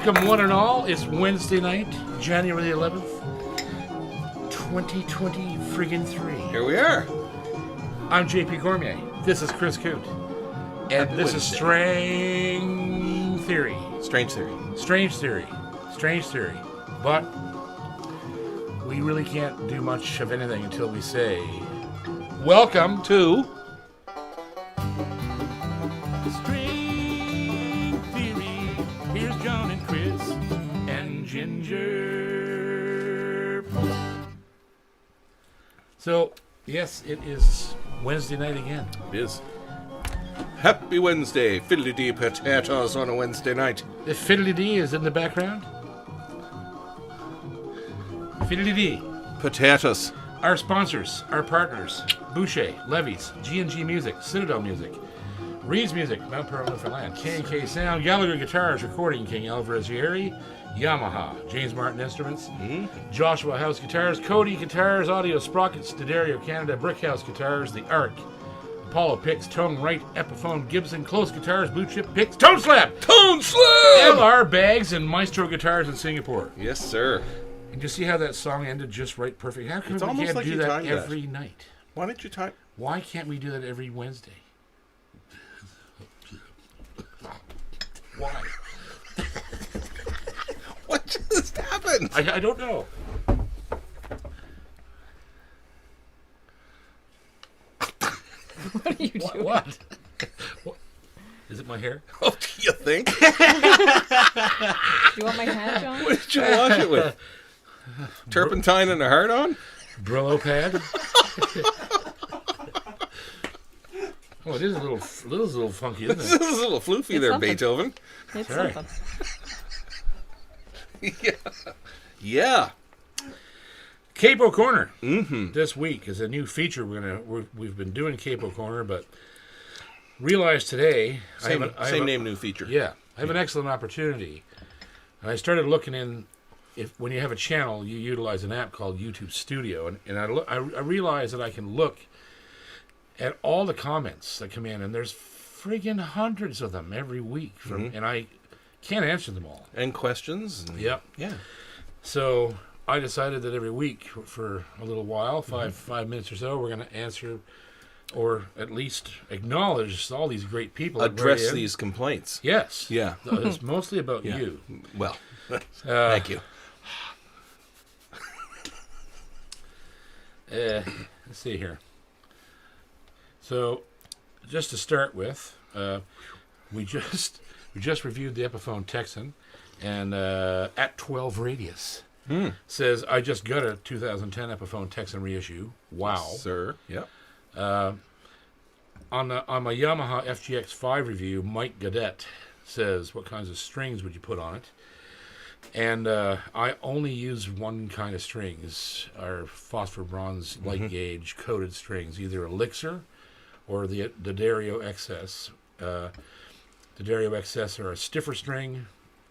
Welcome, one and all. It's Wednesday night, January the 11th, 2020 friggin' 3. Here we are. I'm JP Cormier. This is Chris Coote. And this is Strange Theory. Strange Theory. Strange Theory. Strange Theory. But we really can't do much of anything until we say, welcome to Strange Theory. Here's John and Chris and Ginger. So, yes, it is Wednesday night again. It is. Happy Wednesday. Fiddly-dee potatoes on a Wednesday night. The fiddly-dee is in the background. Fiddly-dee. Potatoes. Our sponsors, our partners, Boucher, Levy's, G&G Music, Citadel Music, Reed's Music, Mount Pearl, Newfoundland, K&K Sound, Gallagher Guitars, Recording King, Alvarez Yeri, Yamaha, James Martin Instruments, Joshua House Guitars, Cody Guitars, Audio Sprockets, D'Addario Canada, Brickhouse Guitars, The Arc, Apollo Picks, Tone Right, Epiphone, Gibson, Close Guitars, Blue Chip Picks, Tone Slab! Tone Slab! LR Bags, and Maestro Guitars in Singapore. Yes, sir. And you see how that song ended just right perfect? How come It's we almost can't like do you that timed every night? Why don't you type? Why can't we do that every Wednesday? Why? What just happened? I don't know. What are you doing? What? Is it my hair? Oh, do you think? Do you want my hat, John? What did you wash it with? Turpentine and a heart on? Brillo pad? Oh, it is a little funky, isn't This it? is a little floofy It's there, something. Beethoven. It's Sorry. something. Yeah. Capo Corner. Mm-hmm. This week is a new feature we've been doing Capo Corner, but realized today Same name, new feature. Yeah, I have an excellent opportunity. And I started looking in. When you have a channel, you utilize an app called YouTube Studio, and I realized that I can look at all the comments that come in, and there's friggin' hundreds of them every week, and I can't answer them all. And questions. And Yep. Yeah. So I decided that every week for a little while, five minutes or so, we're going to answer or at least acknowledge all these great people. that Address write in. these complaints. Yes. Yeah. It's mostly about Yeah. you. Well, thank you. Let's see here. So, just to start with, we just reviewed the Epiphone Texan, and at 12 Radius says, I just got a 2010 Epiphone Texan reissue. Wow. Sir. Yep. On my Yamaha FGX5 review, Mike Gadet says, what kinds of strings would you put on it? And I only use one kind of strings, our phosphor bronze light gauge coated strings, either Elixir or the D'Addario XS. D'Addario XS are a stiffer string.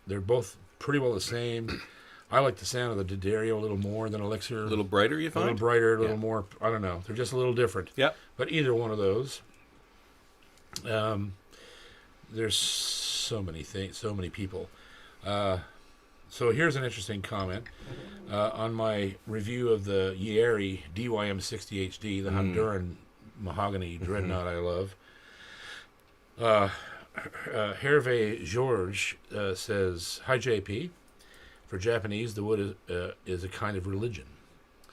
They're both pretty well the same. I like the sound of the D'Addario a little more than Elixir. A little brighter, you A find? little brighter, a little more, I don't know. They're just a little different. Yep. But either one of those. There's so many things, so many people. So here's an interesting comment. On my review of the Yeri DYM60HD, the Honduran mahogany dreadnought I love, Hervé Georges says, Hi JP, for Japanese the wood is a kind of religion.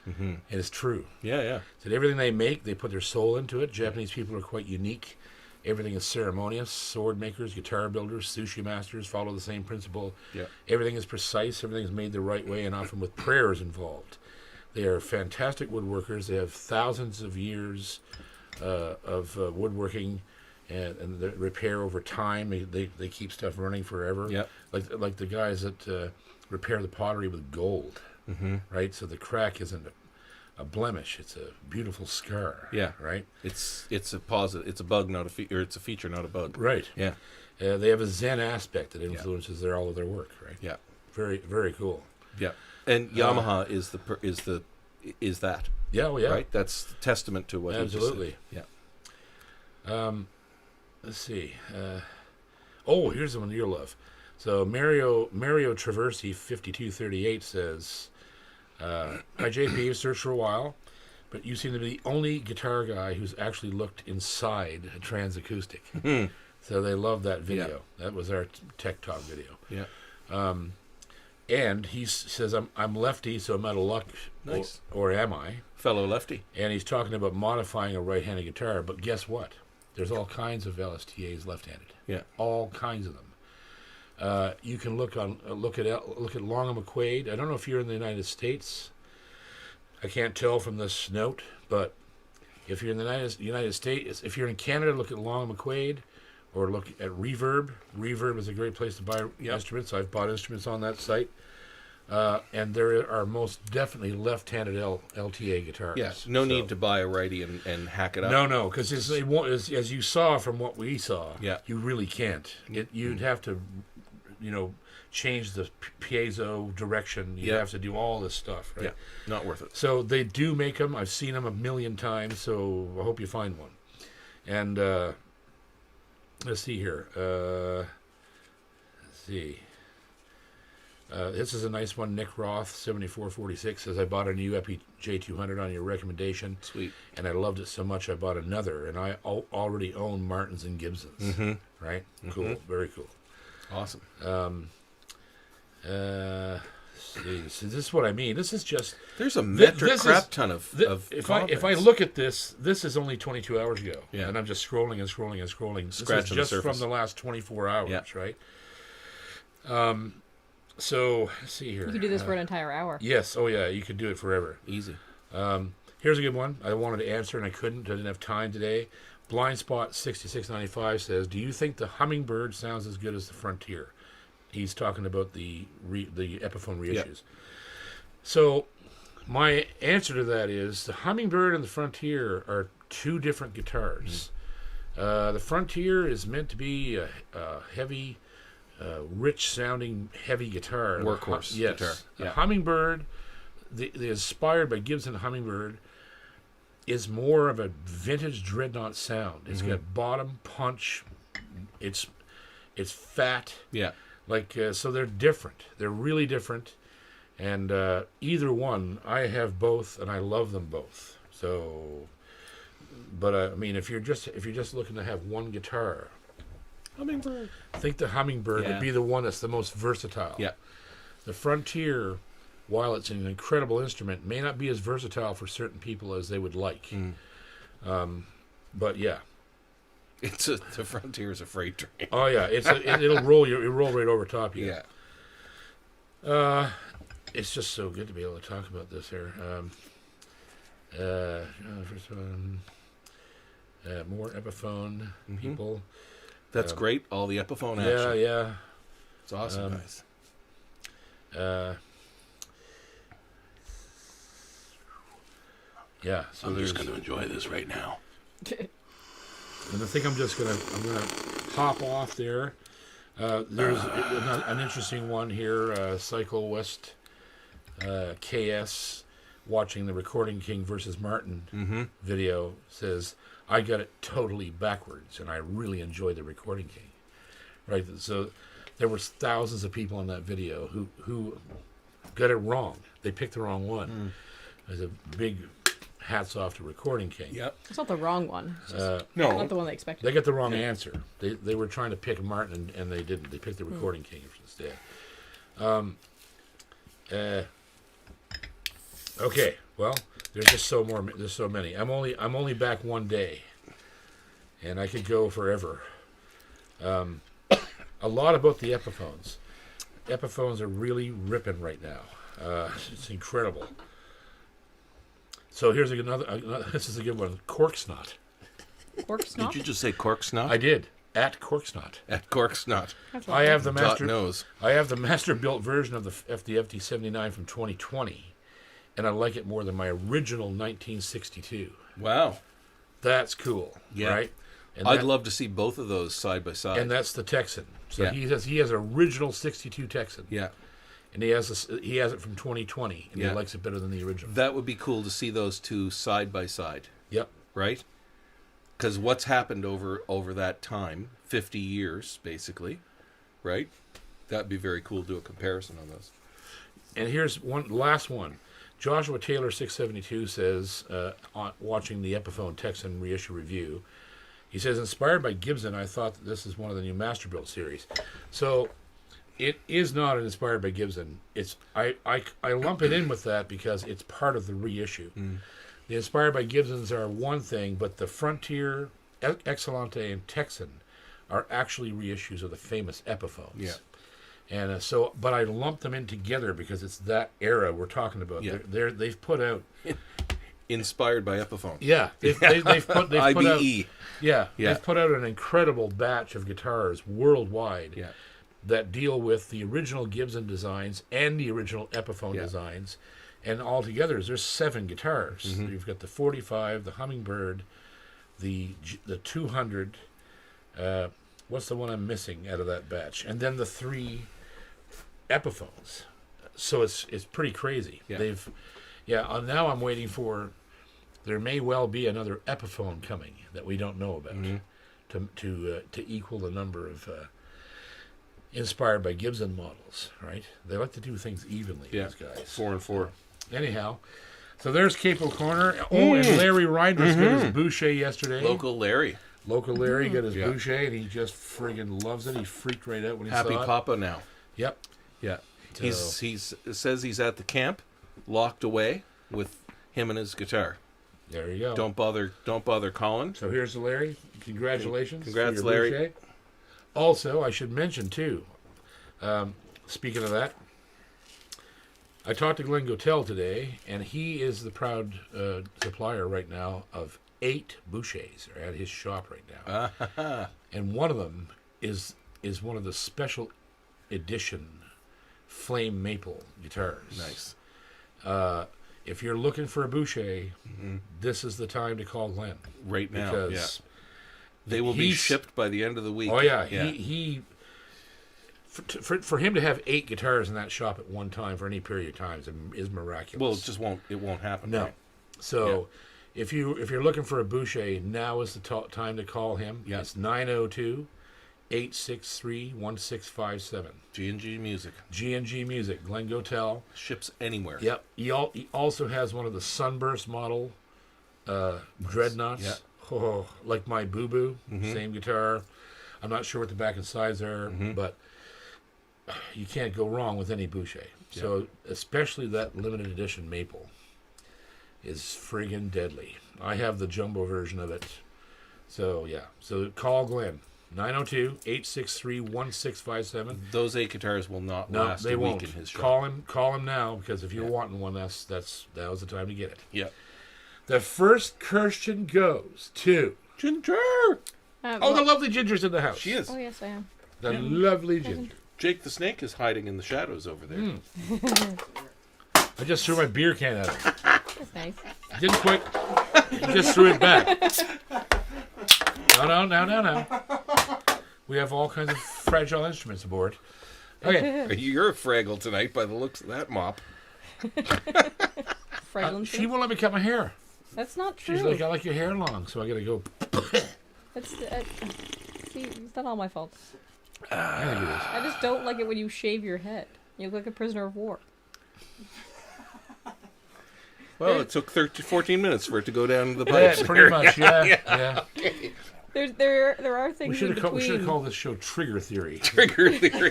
And it's true. Yeah, yeah. That everything they make, they put their soul into it. Japanese people are quite unique. Everything is ceremonious. Sword makers, guitar builders, sushi masters follow the same principle. Yeah. Everything is precise. Everything is made the right way, and often with prayers involved. They are fantastic woodworkers. They have thousands of years of woodworking and the repair over time. They keep stuff running forever. Yep. Like the guys that repair the pottery with gold, right? So the crack isn't a blemish; it's a beautiful scar. Yeah. Right. It's a positive. It's a bug, not a feature. It's a feature, not a bug. Right. Yeah. They have a Zen aspect that influences all of their work. Right. Yeah. Very, very cool. Yeah. And Yamaha is that. Yeah. Well, yeah. Right. That's testament to what. Absolutely. He just said. Let's see. Here's the one you'll love. So Mario Traversi 5238 says, "Hi JP, I've searched for a while, but you seem to be the only guitar guy who's actually looked inside a trans acoustic." So they love that video. Yeah. That was our Tech Talk video. Yeah. And he says, I'm lefty, so I'm out of luck. Nice. Or am I? Fellow lefty. And he's talking about modifying a right-handed guitar. But guess what? There's all kinds of LSTAs left-handed. Yeah. All kinds of them. You can look at Long & McQuade. I don't know if you're in the United States. I can't tell from this note, but if you're in the United States, if you're in Canada, look at Long & McQuade. Or look at Reverb. Reverb is a great place to buy instruments. I've bought instruments on that site. And there are most definitely left-handed LTA guitars. Yes, no need to buy a righty and hack it up. No, because as you saw from what we saw, you really can't. You'd have to, change the piezo direction. You'd have to do all this stuff, right? Yeah, not worth it. So they do make them. I've seen them a million times, so I hope you find one. And... let's see here. This is a nice one. Nick Roth, 7446, says, I bought a new Epi J200 on your recommendation. Sweet. And I loved it so much I bought another. And I already own Martins and Gibsons. Mm-hmm. Right? Cool. Very cool. Awesome. See, so this is what I mean. This is just... There's a metric crap ton of if I look at this is only 22 hours ago. Yeah. And I'm just scrolling and scrolling and scrolling. Scratching this is just the surface. from the last 24 hours, right? So, let's see here. You could do this for an entire hour. Yes. Oh, yeah. You could do it forever. Easy. Here's a good one. I wanted to answer and I couldn't. I didn't have time today. Blind Spot 6695 says, do you think the Hummingbird sounds as good as the Frontier? He's talking about the Epiphone reissues. Yep. So my answer to that is the Hummingbird and the Frontier are two different guitars. The Frontier is meant to be a heavy, rich-sounding, heavy guitar. Workhorse guitar. The Hummingbird, the inspired by Gibson Hummingbird, is more of a vintage dreadnought sound. It's got bottom punch. It's fat. Yeah. So they're different. They're really different. And either one, I have both, and I love them both. So, but I mean, if you're just looking to have one guitar, Hummingbird. I think the Hummingbird would be the one that's the most versatile. Yeah. The Frontier, while it's an incredible instrument, may not be as versatile for certain people as they would like. But yeah. The Frontier is a freight train. Oh yeah, it'll roll right over top of you. Yeah. It's just so good to be able to talk about this here. First one, more Epiphone people. That's great. All the Epiphone action. Yeah. It's awesome, guys. Yeah. So I'm just going to enjoy this right now. And I think I'm gonna hop off there. There's an interesting one here. Cycle West KS watching the Recording King versus Martin video says, I got it totally backwards, and I really enjoyed the Recording King. Right, so there was thousands of people in that video who got it wrong. They picked the wrong one. There's a big hats off to Recording King. Yep. It's not the wrong one. It's just No. not the one they expected. They got the wrong answer. They were trying to pick Martin, and they didn't. They picked the Recording King instead. Okay. Well, there's just there's so many. I'm only back one day, and I could go forever. A lot about the Epiphones. Epiphones are really ripping right now. It's incredible. So here's another. This is a good one. Cork Snot. Cork snot? Did you just say cork snot? I did. At Cork Snot. At cork snot. I have the Dot nose. I have the master built version of the FD79 from 2020, and I like it more than my original 1962. Wow. That's cool. Yeah. Right. And I'd love to see both of those side by side. And that's the Texan. So Yeah. he has original 62 Texan. Yeah. And he has it from 2020, and Yeah. he likes it better than the original. That would be cool to see those two side by side. Yep. Right? Because what's happened over that time, 50 years, basically, right? That'd be very cool to do a comparison on those. And here's one last one. Joshua Taylor 672 says, watching the Epiphone Texan reissue review, he says, inspired by Gibson, I thought that this is one of the new Masterbuilt series. So it is not inspired by Gibson. It's I lump it in with that because it's part of the reissue. The inspired by Gibsons are one thing, but the Frontier, Excellente, and Texan are actually reissues of the famous Epiphones. Yeah. And but I lump them in together because it's that era we're talking about. Yeah. They've put out, Inspired by Epiphone. yeah, they've put out, IBE. yeah, Yeah. they've put out an incredible batch of guitars worldwide Yeah. that deal with the original Gibson designs and the original Epiphone designs, and altogether there's 7 guitars. You've got the 45, the Hummingbird, the 200. What's the one I'm missing out of that batch? And then the 3 Epiphones. So it's pretty crazy. Yeah. Now I'm waiting for. There may well be another Epiphone coming that we don't know about to equal the number of inspired by Gibson models. Right? They like to do things evenly. These guys. 4 and 4. Anyhow, so there's Capo Corner. Oh, and Larry Reinders got his Boucher yesterday. Local Larry. Local Larry got his Boucher, and he just friggin' loves it. He freaked right out when he saw it. Happy Papa now. Yep. Yeah. So- He says he's at the camp, locked away with him and his guitar. There you go. Don't bother calling. So here's the Larry. Congratulations. Congrats, for your Larry. Boucher. Also, I should mention, too, speaking of that, I talked to Glenn Gotel today, and he is the proud supplier right now of 8 Bouchers at his shop right now. And one of them is one of the special edition flame maple guitars. Nice. If you're looking for a Boucher, this is the time to call Glenn. Right now, Because they will be shipped by the end of the week. Oh, yeah. He for him to have 8 guitars in that shop at one time for any period of time is miraculous. Well, it won't happen. No. Right? So if you're looking for a Boucher, now is the time to call him. Yeah. It's 902-863-1657. G&G Music. G&G Music, Glenn Gotel. Ships anywhere. Yep. He also has one of the Sunburst model dreadnoughts. Yeah. Oh, like my Boo Boo, same guitar. I'm not sure what the back and sides are, but you can't go wrong with any Boucher. Yeah. So especially that limited edition maple is friggin' deadly. I have the jumbo version of it. So yeah. So call Glenn. 902-863-1657. Those 8 guitars will not No, last they a won't. week in his shop. Call him now, because if you're wanting one, now's the time to get it. Yeah. The first Kirsten goes to Ginger! the lovely Ginger's in the house. She is. Oh, yes, I am. The lovely Ginger. Jake the Snake is hiding in the shadows over there. I just threw my beer can at him. That's nice. Didn't quite. Just threw it back. No. We have all kinds of fragile instruments aboard. Okay. You're a Fraggle tonight by the looks of that mop. Fragrance. She won't let me cut my hair. That's not true. She's like, I like your hair long, so I gotta go. That's, see, it's not all my fault. I think it is. I just don't like it when you shave your head. You look like a prisoner of war. Well, it took 14 minutes for it to go down to the Yeah, pipes. pretty much. Yeah. There are things We should in between. have called this show Trigger Theory. Trigger theory.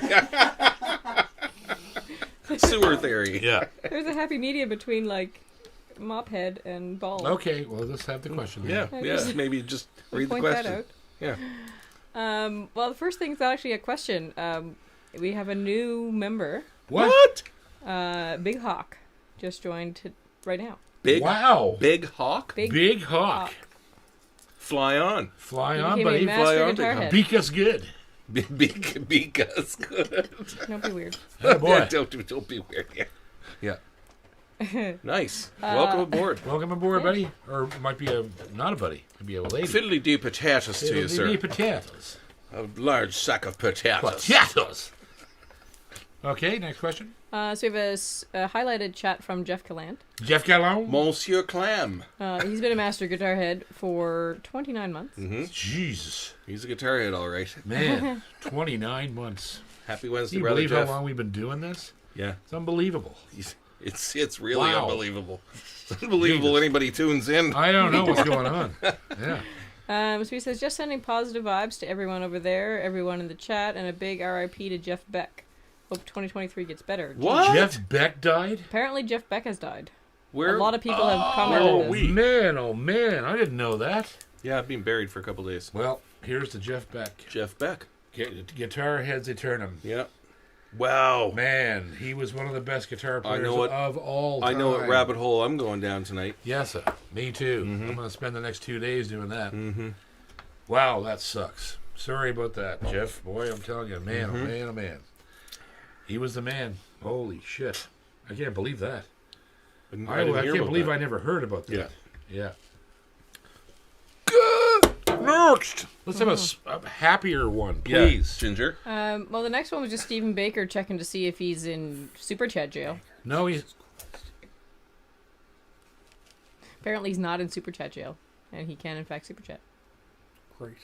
Sewer theory. Yeah. There's a happy medium between like mop head and bald. Okay, well, let's have the question. Yeah, I yeah. just- Maybe just read the Point that question. out. Yeah. Well, the first thing is actually a question. We have a new member, What? Big Hawk, just joined right now. Big Wow. Big Hawk. Big Hawk. Fly on. Fly He on, became a buddy. master Fly on, guitar Big head. Beak us good. Because good. Don't be weird. Oh, boy. Yeah, don't be weird. Yeah. Nice. Welcome aboard. Welcome aboard, buddy. Or it might be not a buddy. It could be a lady. Fiddly dee potatoes to you, sir. Potatoes. A large sack of potatoes. Potatoes. Okay, next question. So we have a highlighted chat from Jeff Calland. Jeff Gallon. Monsieur Clam. He's been a master guitar head for 29 months. Jesus. He's a guitar head, all right. Man, 29 months. Happy Wednesday, Can you brother believe Jeff. how long we've been doing this? Yeah. It's unbelievable. It's really Wow. unbelievable. It's unbelievable Jesus. anybody tunes in. I don't know what's going on. Yeah. So he says, just sending positive vibes to everyone over there, everyone in the chat, and a big RIP to Jeff Beck. Hope 2023 gets better. What? Jeff Beck died? Apparently Jeff Beck has died. Where? A lot of people have commented Oh, this. man. Oh, man. I didn't know that. Yeah, I've been buried for a couple days. Well, here's the Jeff Beck. Jeff Beck. Guitar Heads Eternum. Yeah. Wow. Man, he was one of the best guitar I players know what- of all time. I know what rabbit hole I'm going down tonight. Yes, sir. Me too. Mm-hmm. I'm going to spend the next 2 days doing that. Mm-hmm. Wow, that sucks. Sorry about that, Jeff. Boy, I'm telling you, man, Mm-hmm. oh man, oh man. He was the man. Holy shit. I can't believe that. I can't believe I never heard about that. Yeah. Next! Let's have a happier one, please. Ginger. Well, the next one was just Stephen Baker checking to see if he's in Super Chat jail. No, he's... Apparently he's not in Super Chat jail, and he can, in fact, Super Chat. Great.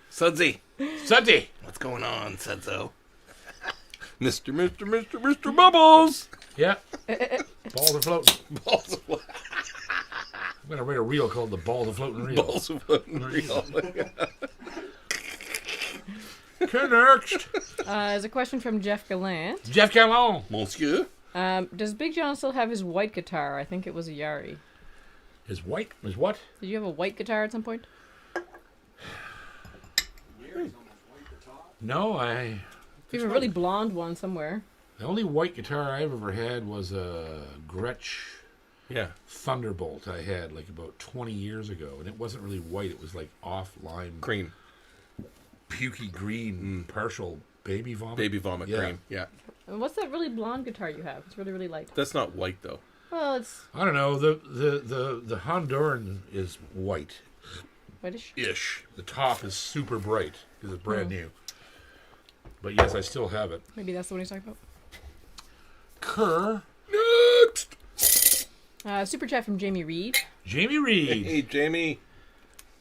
Sudsy. Sunday! What's going on, Sudzo? Mr. Bubbles. Yeah. Balls are floating. Balls of I'm going to write a reel called The Balls of Floating Reel. balls of real. Next! There's a question from Jeff Gallant. Jeff Gallon. Monsieur. Does Big John still have his white guitar? I think it was a Yari. His white? His what? Did you have a white guitar at some point? No, You have a really blonde one somewhere. the only white guitar I've ever had was a Gretsch Yeah. Thunderbolt I had like about 20 years ago, and it wasn't really white. It was like off lime, Cream. pukey green, partial baby vomit. Baby vomit Yeah. cream. Yeah. And what's that really blonde guitar you have? It's really, really light. That's not white, though. Well, it's I don't know. The Honduran is white whitish. ish. The top is super bright because it's brand new. But yes, I still have it. Maybe that's the one he's talking about. Kerr. Next. Super chat from Jamie Reed. Jamie Reed. Hey, Jamie.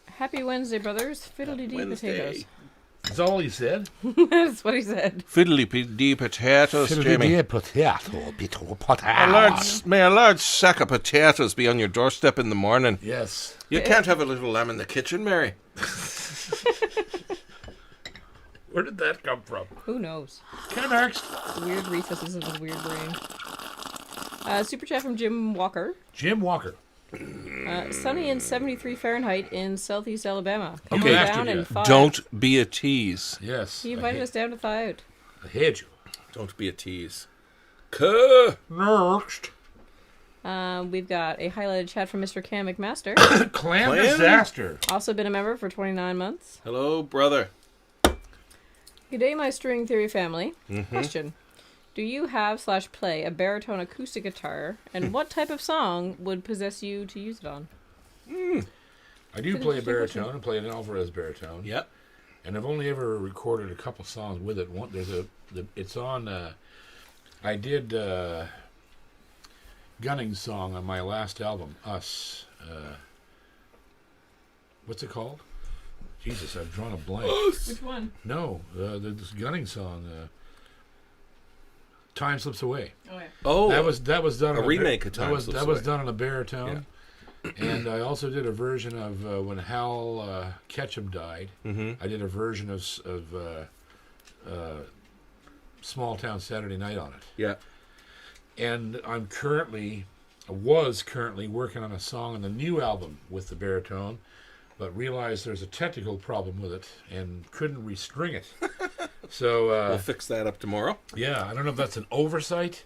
Happy Wednesday, brothers. Fiddle-dee-dee potatoes. That's all he said. That's what he said. Fiddly-dee potatoes, Jamie. Potato. May a large sack of potatoes be on your doorstep in the morning. Yes. You can't have a little lamb in the kitchen, Mary. Where did that come from? Who knows? Next. Weird recesses of his weird brain. Super chat from Jim Walker. Jim Walker. Sunny and 73 Fahrenheit in southeast Alabama. Okay. Come After down you. and thaw. Don't be a tease. Yes. He invited us down to thaw out. I hate you. Don't be a tease. Next. We've got a highlighted chat from Mr. Cam McMaster. Clan Clan? Disaster. Also been a member for 29 months. Hello, brother. Good day, my string theory family. Question. Do you have/play a baritone acoustic guitar, and what type of song would possess you to use it on? I do play a baritone and play an Alvarez baritone. Yep. And I've only ever recorded a couple songs with it. It's on. I did Gunning's song on my last album, Us. What's it called? Jesus, I've drawn a blank. Which one? No, this Gunning song. Time Slips Away. Oh, yeah. Oh, That was done a on remake of Time Slips That was Away. done on a baritone. And I also did a version of when Hal Ketchum died. I did a version of Small Town Saturday Night on it. yeah. And was currently working on a song on the new album with the baritone, but realized there's a technical problem with it and couldn't restring it. So We'll fix that up tomorrow. yeah, I don't know if that's an oversight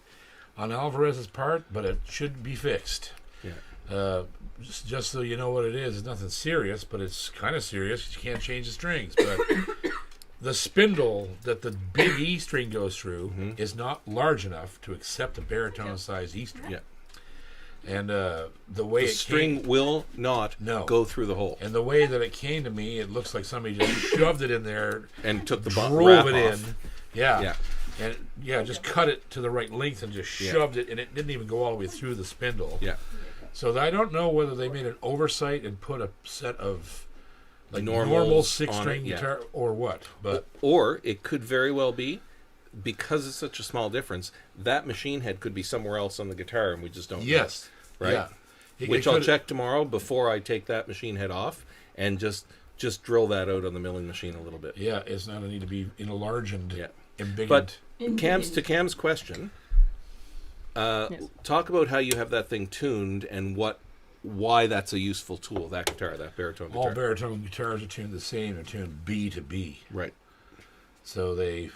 on Alvarez's part, but it should be fixed. Yeah. Just so you know what it is, it's nothing serious, but it's kind of serious. You can't change the strings, but the spindle that the big E string goes through is not large enough to accept a baritone-sized E string. Yeah. And the way The it string will not No. go through the hole. and the way that it came to me, it looks like somebody just shoved it in there, And took the drove wrap it off. in. Yeah. Yeah. And just cut it to the right length and just Yeah. shoved it, and it didn't even go all the way through the spindle. Yeah. So I don't know whether they made an oversight and put a set of Like normals normal on 6-string it, yeah. guitar or what? But Or it could very well be, because it's such a small difference, that machine head could be somewhere else on the guitar and we just don't yes, know. Right? yeah. Which I'll check tomorrow before I take that machine head off and just drill that out on the milling machine a little bit. Yeah, it's not a need to be enlarged and embiggened. But Cam's question, Yes. talk about how you have that thing tuned and why that's a useful tool, that guitar, that baritone guitar. All baritone guitars are tuned the same. They're tuned B to B. Right. So the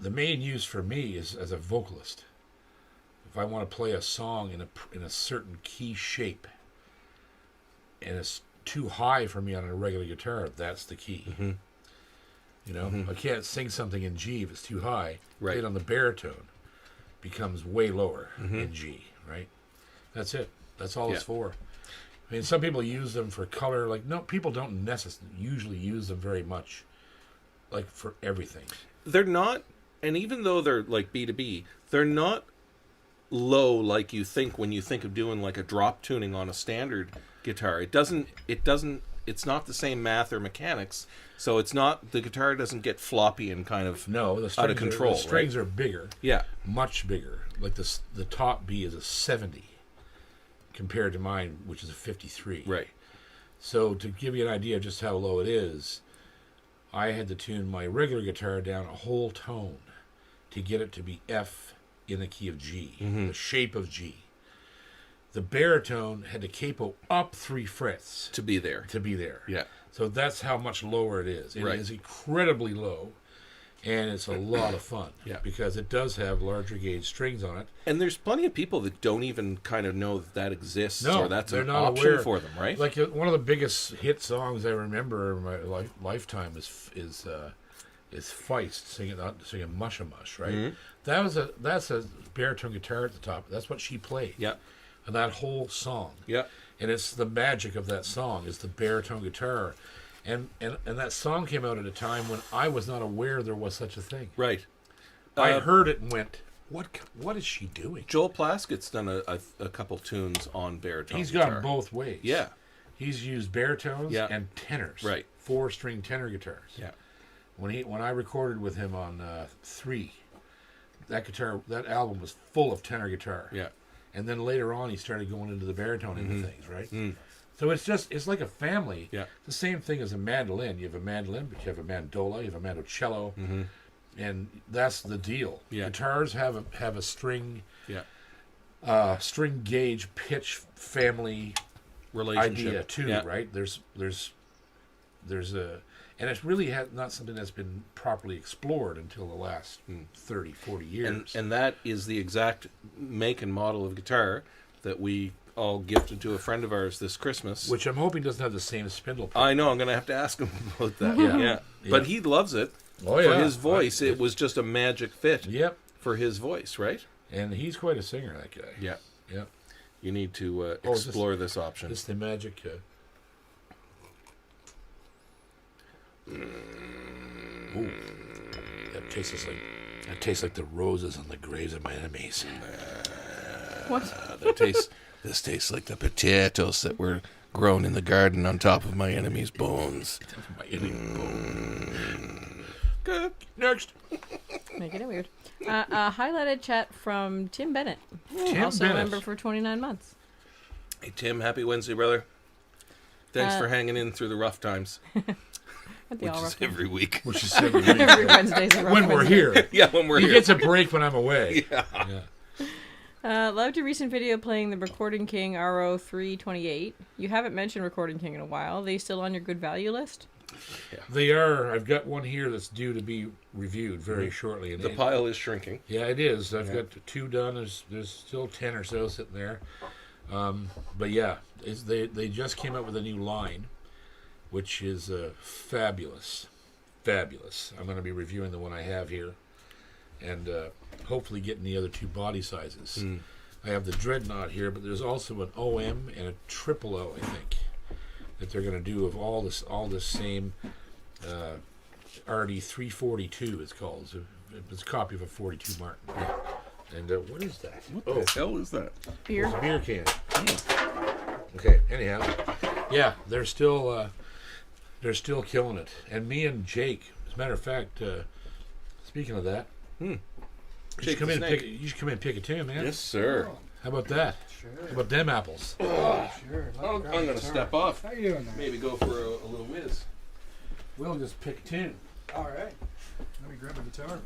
main use for me is as a vocalist. If I want to play a song in a certain key shape, and it's too high for me on a regular guitar, that's the key. Mm-hmm. You know, I can't sing something in G if it's too high. Right. Played on the baritone becomes way lower in G. Right. That's it. That's all it's for. I mean, some people use them for color. Like, no, people don't necessarily usually use them very much, like for everything. They're not, and even though they're like B to B, they're not low like you think when you think of doing like a drop tuning on a standard guitar. It's not the same math or mechanics, so the guitar doesn't get floppy and kind of No, out of control. The strings are bigger. Yeah. Much bigger. Like the top B is a 70 compared to mine, which is a 53. Right. So to give you an idea of just how low it is, I had to tune my regular guitar down a whole tone to get it to be F in the key of G, the shape of G. The baritone had to capo up 3 frets To be there. Yeah. So that's how much lower it is. It is incredibly low, and it's a lot of fun. Yeah. Because it does have larger gauge strings on it. And there's plenty of people that don't even kind of know that exists or that's they're an not option aware. for them, right? Like one of the biggest hit songs I remember in my lifetime is Feist singing Musha Mush, right? Mm-hmm. That's a baritone guitar at the top. That's what she played. Yeah. And that whole song. Yeah. And it's the magic of that song is the baritone guitar. And that song came out at a time when I was not aware there was such a thing. Right. I heard it and went, what is she doing? Joel Plaskett's done a couple tunes on baritone He's guitar. gone both ways. Yeah. He's used baritones and tenors. Right. 4-string tenor guitars. Yeah. When I recorded with him on 3, that album was full of tenor guitar. Yeah. And then later on he started going into the baritone into things, right? Mm. So it's like a family. Yeah. It's the same thing as a mandolin. You have a mandolin, but you have a mandola, you have a mandocello, and that's the deal. Yeah. Guitars have a string, string gauge pitch family Relationship. idea too, right? There's a, and it's really not something that's been properly explored until the last 30, 40 years. And that is the exact make and model of guitar that we all gifted to a friend of ours this Christmas. Which I'm hoping doesn't have the same spindle pick. I know, I'm going to have to ask him about that. Yeah. But he loves it. Oh, For yeah. his voice, it was just a magic fit Yep. for his voice, right? And he's quite a singer, that guy. Yeah. Yep. You need to explore this option. This is the magic. Ooh. That tastes like the roses on the graves of my enemies. What? This tastes like the potatoes that were grown in the garden on top of my enemy's bones. My enemy bone. Good. Next. Making it weird. Highlighted chat from Tim Bennett. Tim also Bennett. a member for 29 months. Hey, Tim, happy Wednesday, brother. Thanks for hanging in through the rough times, At the which all is rough every week. Which is every week. every Wednesday's a rough When we're Wednesday. here. Yeah, when we're He here. gets a break when I'm away. Yeah. Loved your recent video playing the Recording King RO328. You haven't mentioned Recording King in a while. Are they still on your good value list? They are. I've got one here that's due to be reviewed very shortly. And The pile is shrinking. Yeah, it is. I've got 2 done. There's still 10 or so sitting there. But yeah, they just came up with a new line, which is fabulous. Fabulous. I'm going to be reviewing the one I have here, and hopefully getting the other 2 body sizes. I have the Dreadnought here, but there's also an OM and a triple O, I think, that they're going to do of all this same RD342. It's called. It's a copy of a 42 Martin. And what is that? What the hell is that? Beer. It's a beer can. Okay. Anyhow, yeah, they're still They're still killing it. And me and Jake, as a matter of fact, speaking of that, you should come in and pick a tune, man. Yes, sir. How about that? Sure. How about them apples? Sure. I'm going to step off. How you doing there? Maybe go for a little whiz. We'll just pick a tune. All right. Let me grab a guitar for you.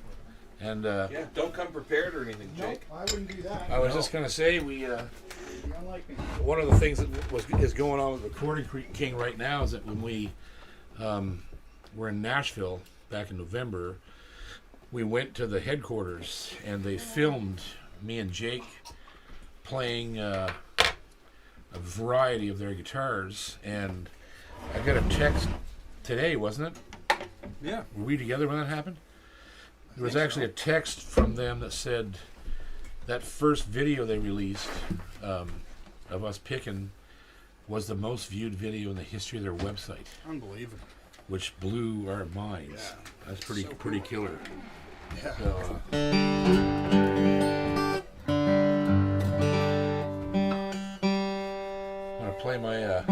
And Yeah, don't come prepared or anything, Jake. Nope, I wouldn't do that. I was just going to say, we You'd be unlike me. one of the things that is going on with Recording King right now is that when we were in Nashville back in November, we went to the headquarters and they filmed me and Jake playing a variety of their guitars. And I got a text today, wasn't it? Yeah. Were we together when that happened? There was actually a text from them that said that first video they released of us picking was the most viewed video in the history of their website, Unbelievable. which blew our minds. Yeah. That's pretty So pretty killer. Yeah. So, I'm gonna play my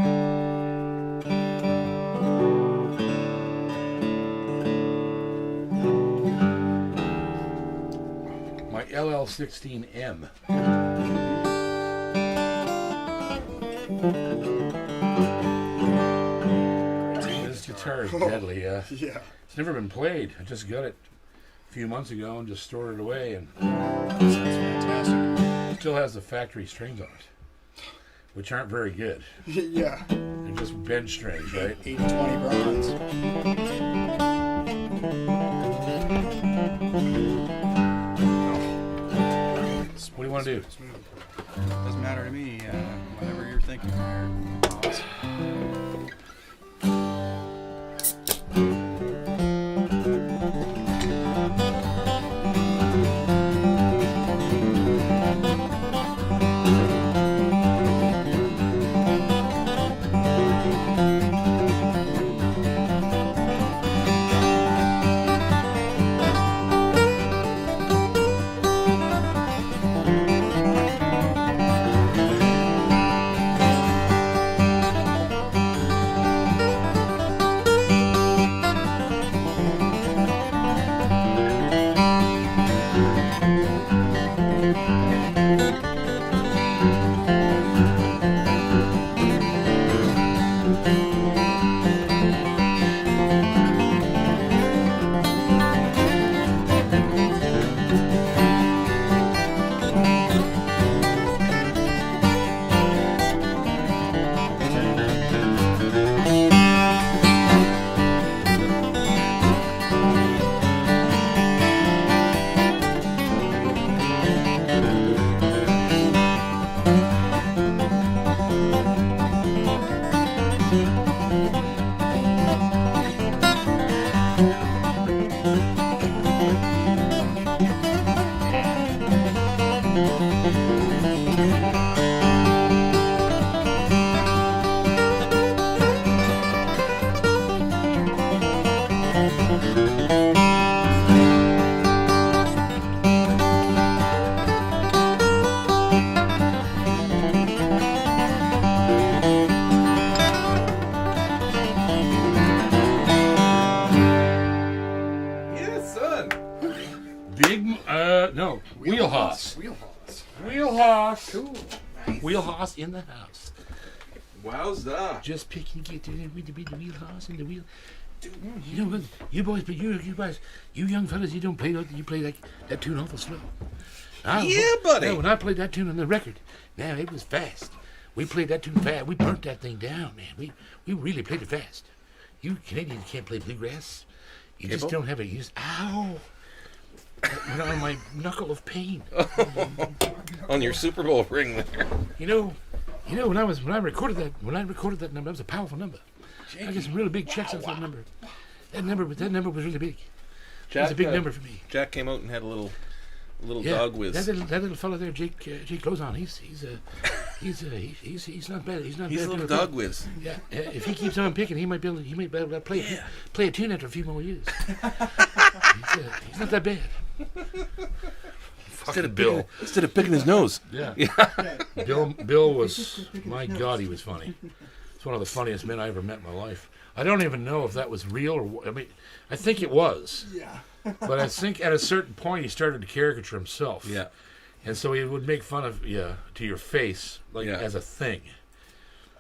my LL16M. This guitar is deadly. Yeah. It's never been played. I just got it a few months ago and just stored it away, and That sounds fantastic. it still has the factory strings on it, which aren't very good. Yeah. They're just bench strings, right? 80-20 bronze. What do you want to do? Smooth. Doesn't matter to me. Whatever you're thinking there. Boss. Yeah, son. No, wheelhouse. Wheelhouse. Wheelhouse. Cool. Wheelhouse in the house. Wowza. Just picking it with the wheelhouse and the wheel. Dude, you know what? You boys, but you guys, you young fellas, you don't play that. You play that tune awful slow. Yeah, buddy. When I played that tune on the record, now it was fast. We played that tune fast. We burnt that thing down, man. We really played it fast. You Canadians can't play bluegrass. You just Cable? don't have it. You just ow. Went on my knuckle of pain. On your Super Bowl ring there. You know, when I recorded that number, that was a powerful number. I got some really big checks off that number. That number was really big. That was a big number for me. Jack came out and had a little Yeah, dog whiz. that little fella there, Jake Lozon. He's not bad. He's not He's bad. a little dog whiz. Yeah, if he keeps on picking, he might be able to play a tune after a few more years. He's not that bad. Instead of picking his nose. Yeah. Bill was, my God, he was funny. It's one of the funniest men I ever met in my life. I don't even know if that was real or... I mean, I think it was. Yeah. But I think at a certain point he started to caricature himself. Yeah. And so he would make fun of you to your face, like Yeah. as a thing.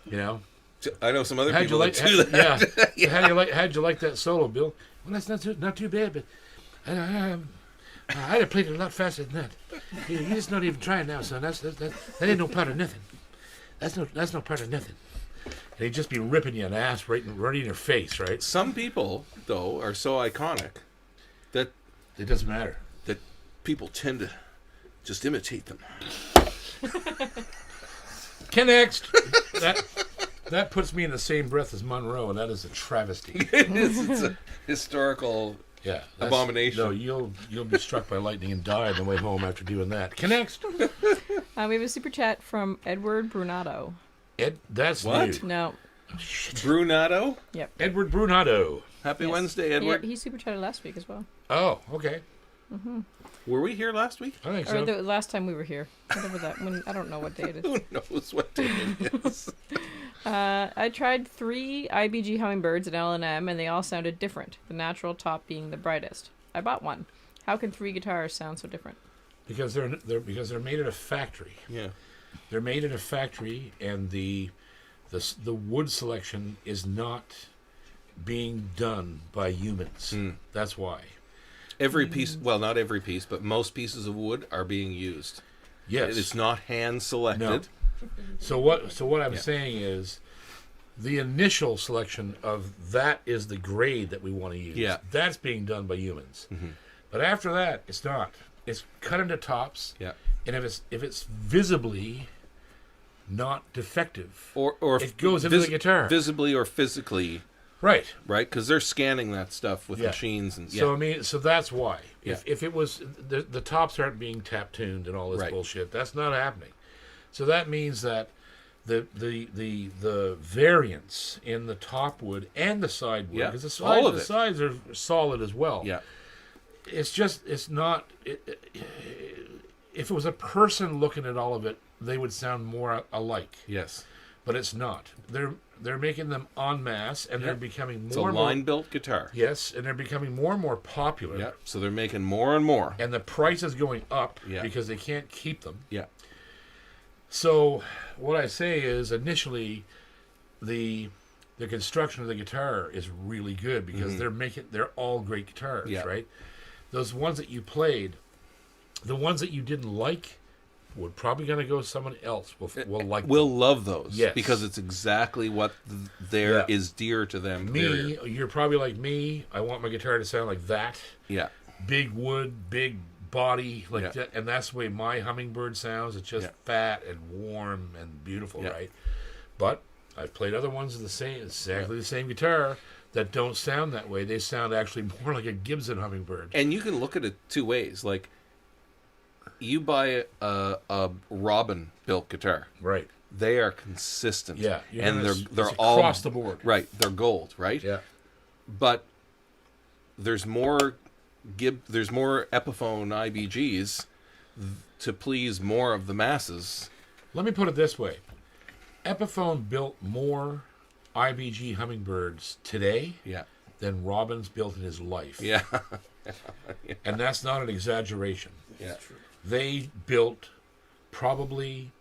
You know? I know some other How'd people you like that do that. Yeah. How'd you like that solo, Bill? Well, that's not too bad, but I'd have played it a lot faster than that. You're just not even trying now, son. That ain't no part of nothing. That's no part of nothing. And he'd just be ripping you an ass right in your face, right? Some people, though, are so iconic that It doesn't matter. that people tend to just imitate them. Next. That puts me in the same breath as Monroe, and that is a travesty. It's a historical Yeah, abomination. No, you'll be struck by lightning and die on the way home after doing that. Next. We have a super chat from Edward Brunato. That's What? new. No. Brunato? Yep. Edward Brunato. Happy Yes. Wednesday, Yeah, Edward. he super chatted last week as well. Oh, okay. Were we here last week? I think Or so. the last time we were here. Whatever that. I don't know what day it is. Who knows what day it is? I tried 3 IBG hummingbirds at L&M, and they all sounded different, the natural top being the brightest. I bought one. How can 3 guitars sound so different? Because they're made at a factory. Yeah. They're made at a factory, and the wood selection is not being done by humans. That's why. Every piece, well, not every piece, but most pieces of wood are being used. Yes. It's not hand selected. No. So what I'm Yeah. saying is, the initial selection of that is the grade that we want to use. Yeah. That's being done by humans. But after that, it's not. It's cut into tops. Yeah. And if it's visibly not defective, Or it goes into the guitar. visibly or physically, Right. right? Because they're scanning that stuff with Yeah. machines and So I mean, so that's why. Yeah. If it was the tops aren't being tap tuned and all this Right. bullshit, that's not happening. So that means that the variance in the top wood and the side wood, Yeah. because All of the it. sides are solid as well. yeah, It's not. If it was a person looking at all of it, they would sound more alike. yes. But it's not. They're making them en masse, and Yeah. they're becoming It's more a and more. line-built guitar. Yes, and they're becoming more and more popular. Yeah. So they're making more and more. And the price is going up Yeah. because they can't keep them. Yeah. So what I say is, initially, the construction of the guitar is really good because they're all great guitars, Yeah. right? Those ones that you played, the ones that you didn't like, we're probably going to go someone else will like. We'll love those. Yes. Because it's exactly what there Yeah. is dear to them. me. You're probably like me. I want my guitar to sound like that. Yeah. Big wood, big body, like Yeah. that, and that's the way my hummingbird sounds. It's just Yeah. fat and warm and beautiful, Yeah. right? But I've played other ones of exactly the same guitar that don't sound that way. They sound actually more like a Gibson hummingbird. And you can look at it two ways. Like, you buy a Robin built guitar. Right. They are consistent. Yeah. And they're it's all across the board. right. They're gold, right? Yeah. But there's more Epiphone IBGs to please more of the masses. Let me put it this way: Epiphone built more IBG hummingbirds today Yeah. than Robbins built in his life. Yeah. And that's not an exaggeration. Yeah. They built probably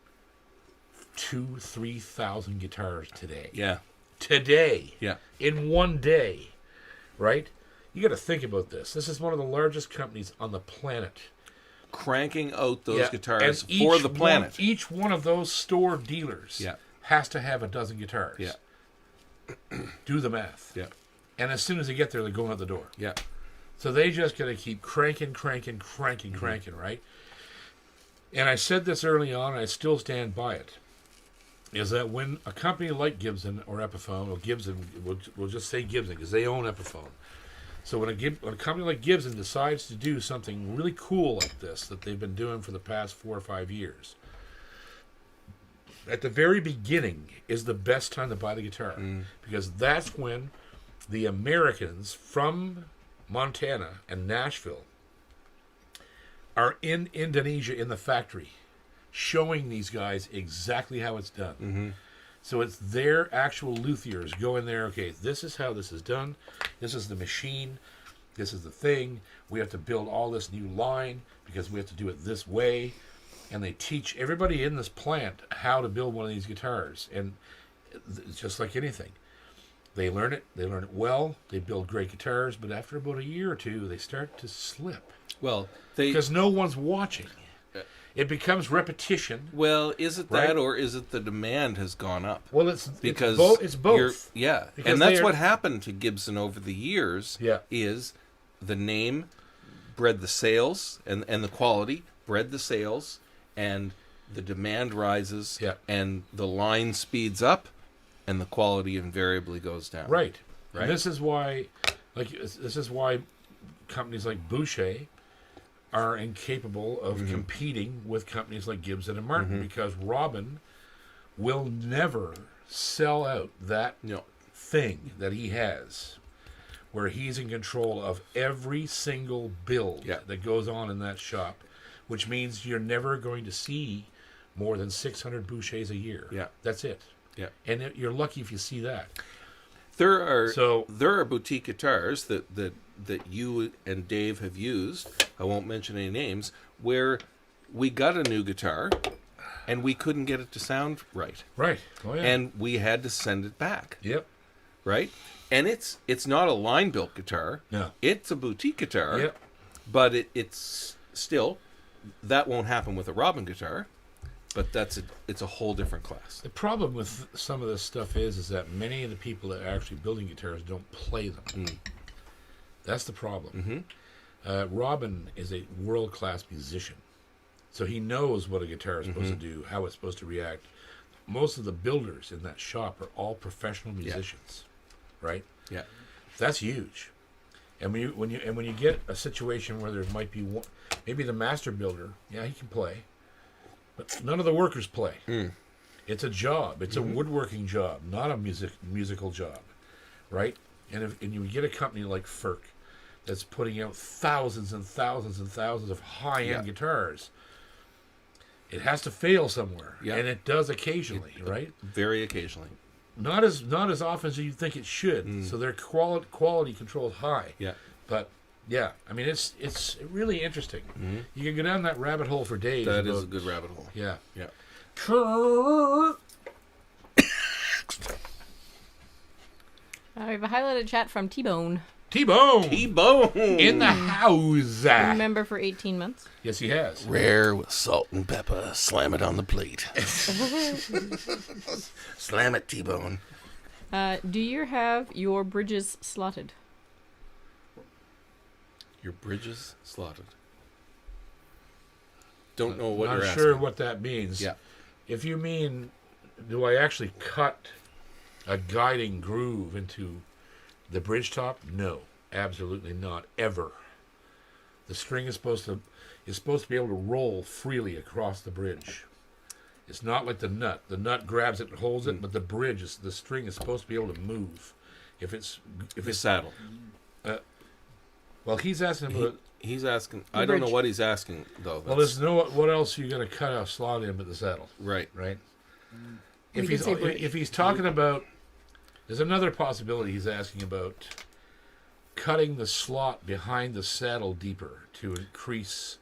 2,000-3,000 guitars today. Yeah. Today. Yeah. In one day. Right? You got to think about this. This is one of the largest companies on the planet. Cranking out those Yeah, guitars and for each the planet. each one of those store dealers Yeah. has to have a dozen guitars. Yeah. Do the math. Yeah. And as soon as they get there, they're going out the door. Yeah. So they just got to keep cranking, right? And I said this early on, and I still stand by it, is that when a company like Gibson or Epiphone, or Gibson, we'll just say Gibson because they own Epiphone. So when a company like Gibson decides to do something really cool like this that they've been doing for the past 4 or 5 years, at the very beginning is the best time to buy the guitar because that's when the Americans from Montana and Nashville are in Indonesia in the factory showing these guys exactly how it's done. So it's their actual luthiers go in there, okay, this is how this is done. This is the machine. This is the thing. We have to build all this new line because we have to do it this way. And they teach everybody in this plant how to build one of these guitars. And it's just like anything. They learn it. They learn it well. They build great guitars. But after about a year or two, they start to slip. Well, Because no one's watching. It becomes repetition. Well, is it Right? that, or is it the demand has gone up? Well, it's both. Yeah, Because and that's they are- what happened to Gibson over the years. Yeah. Is the name bred the sales, and the quality bred the sales, and the demand rises, Yeah. and the line speeds up, and the quality invariably goes down. Right. Right. And this is why companies like Boucher are incapable of competing with companies like Gibson and Martin because Robin will never sell out that No. thing that he has where he's in control of every single build Yeah. that goes on in that shop, which means you're never going to see more than 600 Bouchers a year. Yeah. That's it. Yeah. And you're lucky if you see that. There are So- boutique guitars that you and Dave have used. I won't mention any names, where we got a new guitar and we couldn't get it to sound right, Right. Oh, yeah. and we had to send it back. Yep. Right, and it's not a line built guitar. No. It's a boutique guitar. Yep. But it's still, that won't happen with a Robin guitar. But it's a whole different class. The problem with some of this stuff is that many of the people that are actually building guitars don't play them. That's the problem. Robin is a world-class musician. So he knows what a guitar is supposed to do, how it's supposed to react. Most of the builders in that shop are all professional musicians, right? Yeah. That's huge. And when you get a situation where there might be one, maybe the master builder, yeah, he can play, but none of the workers play. It's a job. It's a woodworking job, not a musical job, right? And you get a company like Ferk that's putting out thousands and thousands and thousands of high-end guitars, it has to fail somewhere, and it does occasionally, right? Very occasionally. Not as often as you think it should. So their quality control is high. Yeah. But yeah, I mean it's really interesting. You can go down that rabbit hole for days. That is a good rabbit hole. Yeah. Yeah. We have a highlighted chat from T-Bone. T-Bone T-Bone in the house. Member for 18 months. Yes, he has. Rare with salt and pepper. Slam it on the plate. Slam it, T-Bone. Do you have your bridges slotted? Your bridges slotted. Don't know what Not you're sure asking. what that means. Yeah. If you mean, do I actually cut a guiding groove into the bridge top? No, absolutely not. Ever. The string is supposed to be able to roll freely across the bridge. It's not like the nut. The nut grabs it and holds it, but the string is supposed to be able to move. If it's saddle. well, he's asking about. He's asking. I don't know bridge. what he's asking though. Well, there's no. What else are you going to cut a slot in but the saddle? Right. Right? You If could say bridge. he's talking about, there's another possibility he's asking about cutting the slot behind the saddle deeper to increase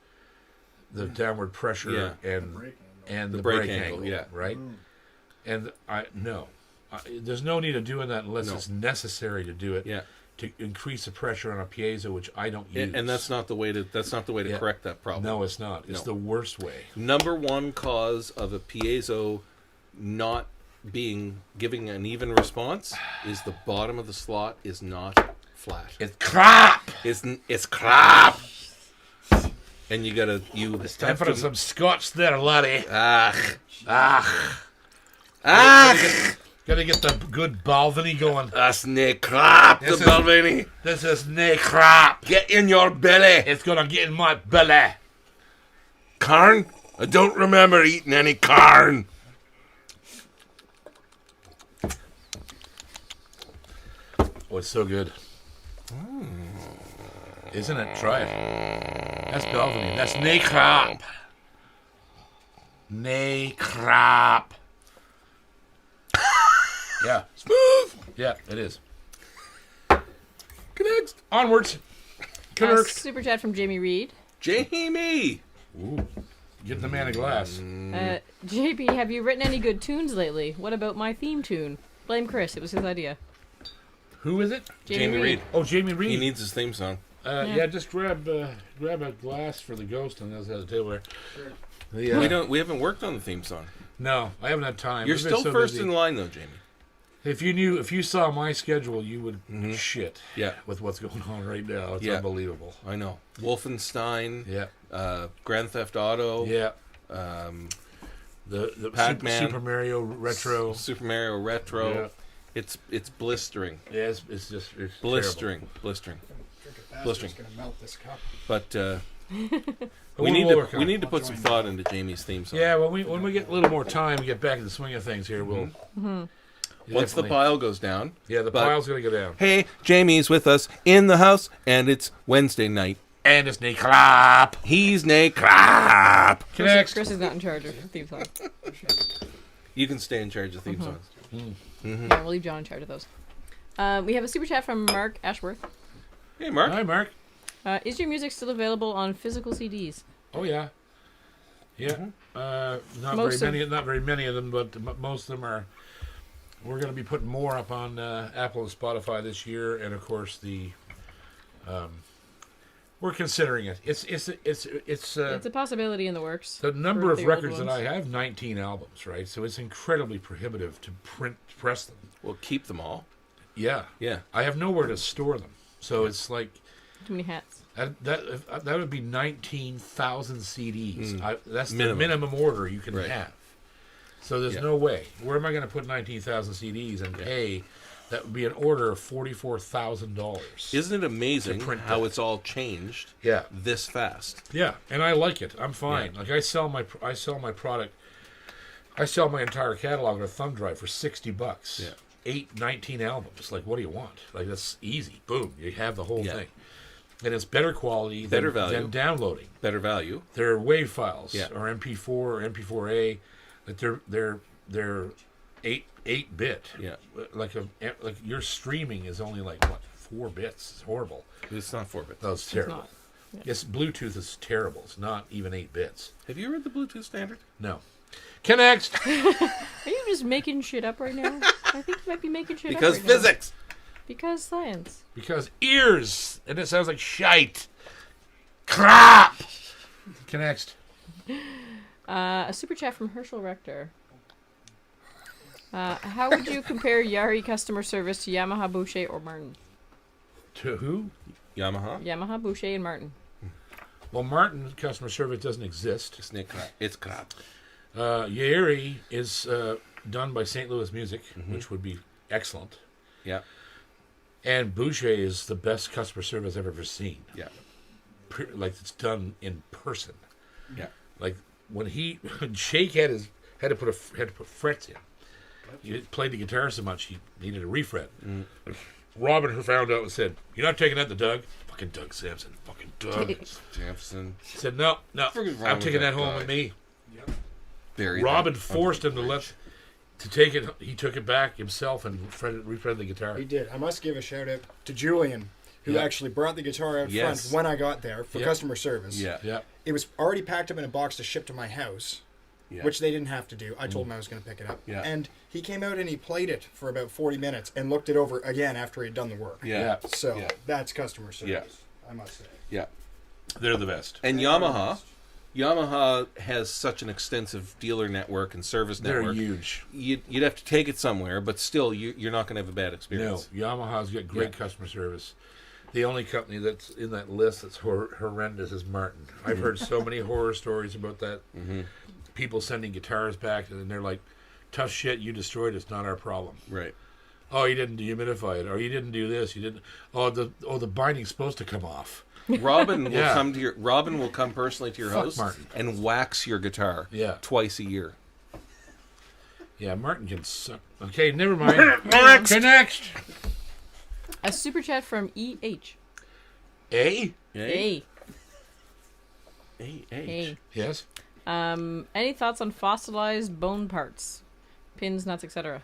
the downward pressure and the brake angle, yeah. right? And there's no need of doing that unless No. it's necessary to do it. Yeah. To increase the pressure on a piezo, which I don't use. And that's not the way to Yeah. correct that problem. No, it's not. It's No. the worst way. Number one cause of a piezo not giving an even response is the bottom of the slot is not flat. It's crap. It's crap. And you Time for some scotch there, laddie. Gotta get the good Balvenie going. That's nae crap, This the is- Balvenie. This is nae crap. Get in your belly. It's gonna get in my belly. Corn? I don't remember eating any corn. Oh, it's so good. Isn't it? Try it. That's Balvenie. That's nae crap. Nae crap. Yeah. Smooth. Yeah, it is. Next. Onwards. Connect. Super chat from Jamie Reed. Jamie. Ooh. Get the man a glass. JB, have you written any good tunes lately? What about my theme tune? Blame Chris. It was his idea. Who is it? Jamie Reed. Oh, Jamie Reed. He needs his theme song. Yeah, just grab a glass for the ghost on the other side of the table there. Sure. We haven't worked on the theme song. No, I haven't had time. You're We've been still so first busy. in line, though, Jamie. If you saw my schedule, you would shit. Yeah. With what's going on right now, it's Yeah. unbelievable. I know. Wolfenstein. Yeah. Grand Theft Auto. Yeah. The Pac-Man. Super Mario Retro. Super Mario Retro. Yeah. It's blistering. Yeah, it's just it's Blistering. terrible. Blistering. Drink it fast, Blistering. it's gonna melt this cup. But But we need we'll work on we it. need to put some thought into Jamie's theme song. Yeah, when we get a little more time and get back to the swing of things here, we'll. Once the definitely- pile goes down. Yeah, the but- pile's gonna go down. Hey, Jamie's with us in the house, and it's Wednesday night. And it's Nick Clap. He's Nate Crap. Connect. Chris is not in charge of theme song. You can stay in charge of theme songs. Yeah, we'll leave John in charge of those. We have a super chat from Mark Ashworth. Hey, Mark. Hi, Mark. Is your music still available on physical CDs? Oh yeah. Yeah. Not very many of them, but most of them are. We're going to be putting more up on Apple and Spotify this year, and of course we're considering it. It's It's a possibility in the works. the number for of the old records that ones. I have, 19 albums, right? So it's incredibly prohibitive to press them. We'll keep them all. Yeah, Yeah. I have nowhere to store them, so it's like Too many hats. that would be 19,000 CDs. That's Minimum. the minimum order you can Right. have. So there's Yeah. no way. Where am I going to put 19,000 CDs and pay? That would be an order of $44,000. Isn't it amazing To print how that. it's all changed Yeah, this fast? yeah, and I like it. I'm fine. Yeah. Like I sell my product. I sell my entire catalog on a thumb drive for $60. Yeah. 19 albums. Like, what do you want? Like, that's easy. Boom, you have the whole Yeah. thing, and it's better quality, Better than, value. than downloading. Better value. They're WAV files Yeah. or MP4 or MP4A. That they're 8-bit. Yeah. Like your streaming is only like what 4 bits. It's horrible. It's not 4 bits. That's terrible. not. Yeah. Yes, Bluetooth is terrible. It's not even 8 bits. Have you read the Bluetooth standard? No. Connect. Are you just making shit up right now? I think you might be making shit Because up right physics. now. Because science. Because ears, and it sounds like shite. Crap. Connect. A super chat from Herschel Rector. How would you compare Yari customer service to Yamaha, Boucher, or Martin? To who? Yamaha. Yamaha, Boucher, and Martin. Well, Martin customer service doesn't exist. It's Nick Crap. It's crap. Yeri is done by St. Louis Music, which would be excellent. Yeah. And Boucher is the best customer service I've ever seen. Yeah. Like it's done in person. Yeah. Like when Shake had to put frets in. He played the guitar so much he needed a refret. Robin found out and said, "You're not taking that to Doug." Fucking Doug Sampson. Fucking Doug. Jefferson. He said, "No, Forget wrong I'm with taking that that home guy. with me." Buried Robin that forced him under the to take it. He took it back himself and refretted the guitar. He did. I must give a shout out to Julian, who Yeah. actually brought the guitar out Yes. front when I got there for Yeah. customer service. Yeah. Yeah. It was already packed up in a box to ship to my house, Yeah. which they didn't have to do. I told him I was going to pick it up. Yeah. And he came out and he played it for about 40 minutes and looked it over again after he'd done the work. Yeah. So Yeah. that's customer service, Yeah. I must say. Yeah. They're the best. And Yamaha has such an extensive dealer network and service They're network. huge. You'd have to take it somewhere, but still, you're not going to have a bad No, experience. Yamaha's got great Yeah. customer service. The only company that's in that list that's horrendous is Martin. I've heard so many horror stories about that. People sending guitars back, and they're like, "Tough shit, you destroyed it. It's not our problem." Right. Oh, you didn't dehumidify it, or you didn't do this. You didn't. Oh, the binding's supposed to come off. Robin will Yeah. Robin will come personally to your Fuck house Martin. and wax your guitar. Yeah. Twice a year. Yeah, Martin can suck. Okay, never mind. Next. A super chat from EH. A? Hey. Hey. Hey. Yes. Any thoughts on fossilized bone parts? Pins, nuts, etc.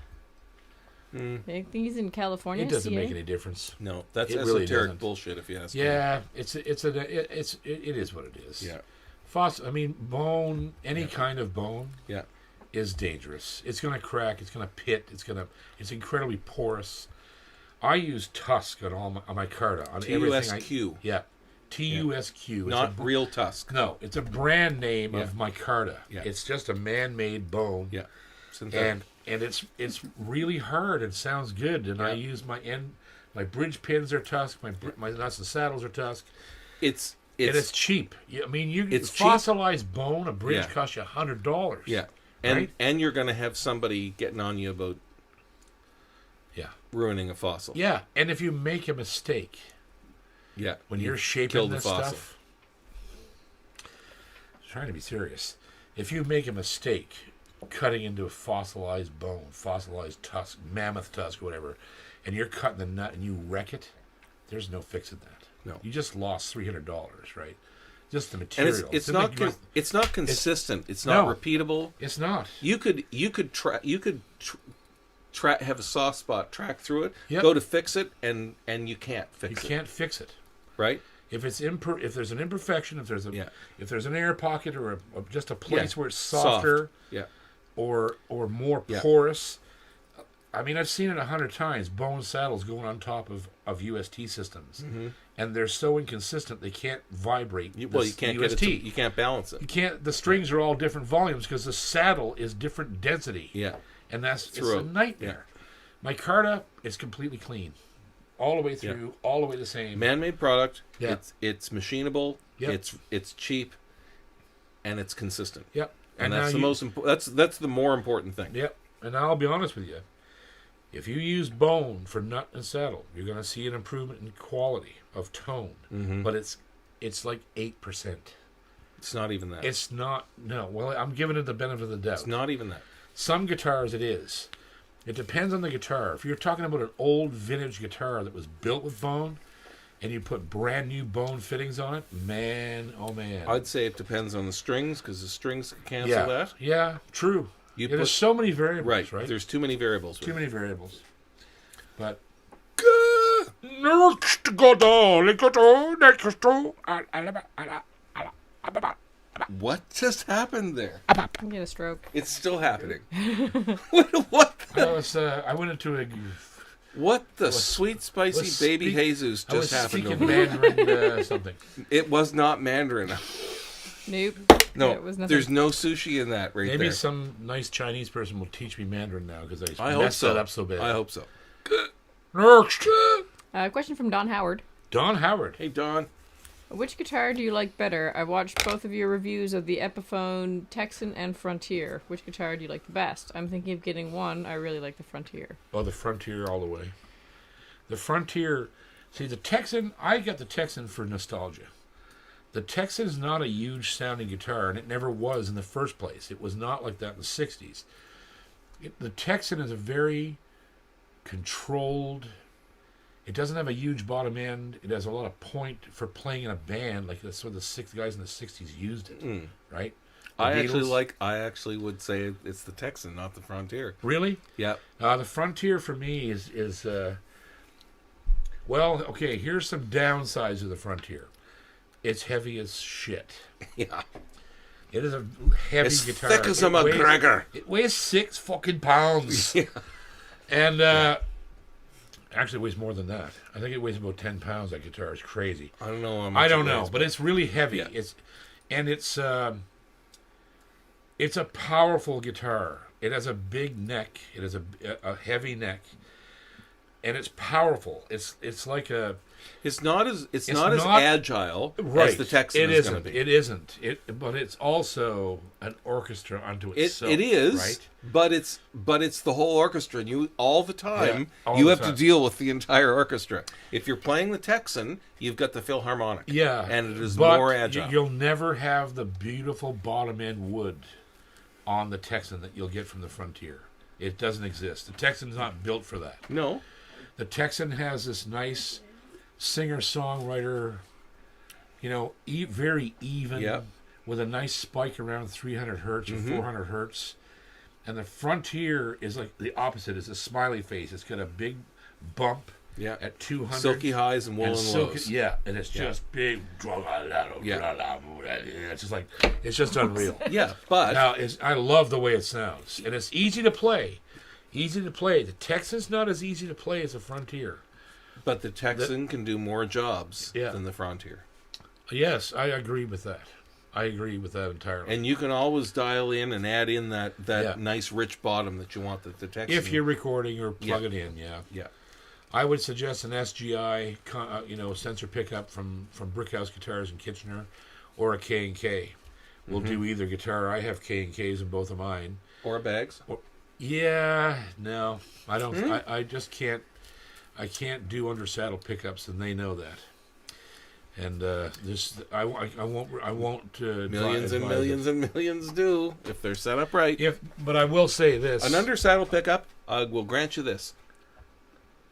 I think he's in California. It doesn't CA. make any difference. No, that's It really esoteric doesn't. bullshit. If you ask me. Yeah, it is what it is. Yeah. Bone, any kind of bone Yeah. is dangerous. It's going to crack. It's going to pit. It's incredibly porous. I use Tusk on my Carta on everything. TUSQ. Yeah, TUSQ. Not real tusk. No, it's a brand name of my Carta. Yeah. It's just a man-made bone. Yeah. Synthetic. And it's really hard and sounds good. And I use my bridge pins are Tusk. My nuts and saddles are Tusk. It's And it's cheap. It's cheap. Fossilized bone. A bridge Yeah. costs you $100. yeah, and Right? and you're going to have somebody getting on you about ruining a fossil. Yeah, and if you make a mistake Yeah, when you you're shaping kill the this fossil. stuff, I'm trying to be serious. If you make a mistake cutting into a fossilized bone, fossilized tusk, mammoth tusk, whatever, and you're cutting the nut and you wreck it, there's no fixing that. No. You just lost $300, right? Just the And material. it's not it's not consistent. It's not No. repeatable. It's not. You could have a soft spot track through it. Yep. Go to fix it, and you can't You fix it. can't fix it. Right? If it's if there's an imperfection, if there's Yeah. an air pocket or just a place Yeah. where it's softer Yeah. or more Yeah. porous. I mean, I've seen it 100 times. Bone saddles going on top of UST systems, and they're so inconsistent they can't vibrate. You the can't UST. get it. You can't balance it. You can't. The strings are all different volumes because the saddle is different density. Yeah. and it's a Throughout. nightmare. My Carta is completely clean, all the way through, all the way the same. Man-made product. Yeah. It's machinable. Yep. It's cheap, and it's consistent. Yep. And now that's the you- most important. That's the more important thing. Yep. And I'll be honest with you. If you use bone for nut and saddle, you're going to see an improvement in quality of tone. But it's like 8%. It's not even that. It's not. No. Well, I'm giving it the benefit of the doubt. It's not even that. Some guitars it is. It depends on the guitar. If you're talking about an old vintage guitar that was built with bone, and you put brand new bone fittings on it, man, oh man. I'd say it depends on the strings because the strings can cancel yeah. that. Yeah. True. You There's put- so many variables, right? There's too many variables. Too with it. many variables. But What just happened there? I get a stroke. It's still happening. What? I went into a. What the was- sweet spicy was baby speak- Jesus I was just happened speaking over there? Mandarin something. It was not Mandarin. Nope. No, It was nothing. there's no sushi in that right Maybe there. some nice Chinese person will teach me Mandarin now because I I hope messed so. that up so bad. I hope so. Next. Question from Don Howard. Don Howard. Hey, Don. Which guitar do you like better? I watched both of your reviews of the Epiphone, Texan, and Frontier. Which guitar do you like the best? I'm thinking of getting one. I really like the Frontier. Oh, the Frontier all the way. The Frontier. See, the Texan, I got the Texan for nostalgia. The Texan is not a huge sounding guitar, and it never was in the first place. It was not like that in the 60s. The Texan is a very controlled. It doesn't have a huge bottom end. It has a lot of point for playing in a band. Like that's what the six guys in the 60s used it, right? The I Beatles. actually would say it's the Texan, not the Frontier. Really? Yeah. The Frontier for me is well, okay, here's some downsides of the Frontier. It's heavy as shit. Yeah. It is a heavy As guitar. thick as It a McGregor. It weighs 6 fucking pounds. Yeah. And actually it weighs more than that. I think it weighs about 10 pounds, that guitar. It's crazy. I don't know how much I don't it know, weighs, but it's really heavy. Yeah. It's a powerful guitar. It has a big neck. It has a heavy neck, and it's powerful. It's like a It's not as not- agile right. as the Texan It is isn't. going to be. It isn't. But it's also an orchestra unto itself. It is, right. but it's the whole orchestra. And you all the time Yeah, all you the have time. to deal with the entire orchestra. If you're playing the Texan, you've got the Philharmonic. Yeah, and it is but more agile. You'll never have the beautiful bottom end wood on the Texan that you'll get from the Frontier. It doesn't exist. The Texan's not built for that. No, The Texan has this nice singer-songwriter, very even, Yep. with a nice spike around 300 hertz or 400 hertz. And the Frontier is like the opposite. It's a smiley face. It's got a big bump at 200. Silky highs and woolen lows. Yeah, and it's just big. It's just like, it's just unreal. Yeah, but... Now, I love the way it sounds. And it's easy to play. Easy to play. The Texan's not as easy to play as the Frontier. But the Texan can do more jobs than the Frontier. Yes, I agree with that. I agree with that entirely. And you can always dial in and add in that nice rich bottom that you want that the Texan... If you're recording or plug it in, Yeah. I would suggest an SGI, sensor pickup from Brickhouse Guitars in Kitchener, or a K&K. We'll do either guitar. I have K&Ks in both of mine. Or bags. No, I don't. I just can't. I can't do under saddle pickups, and they know that. And I won't. Millions and millions and millions do if they're set up right. But I will say this: an under saddle pickup, I will grant you this,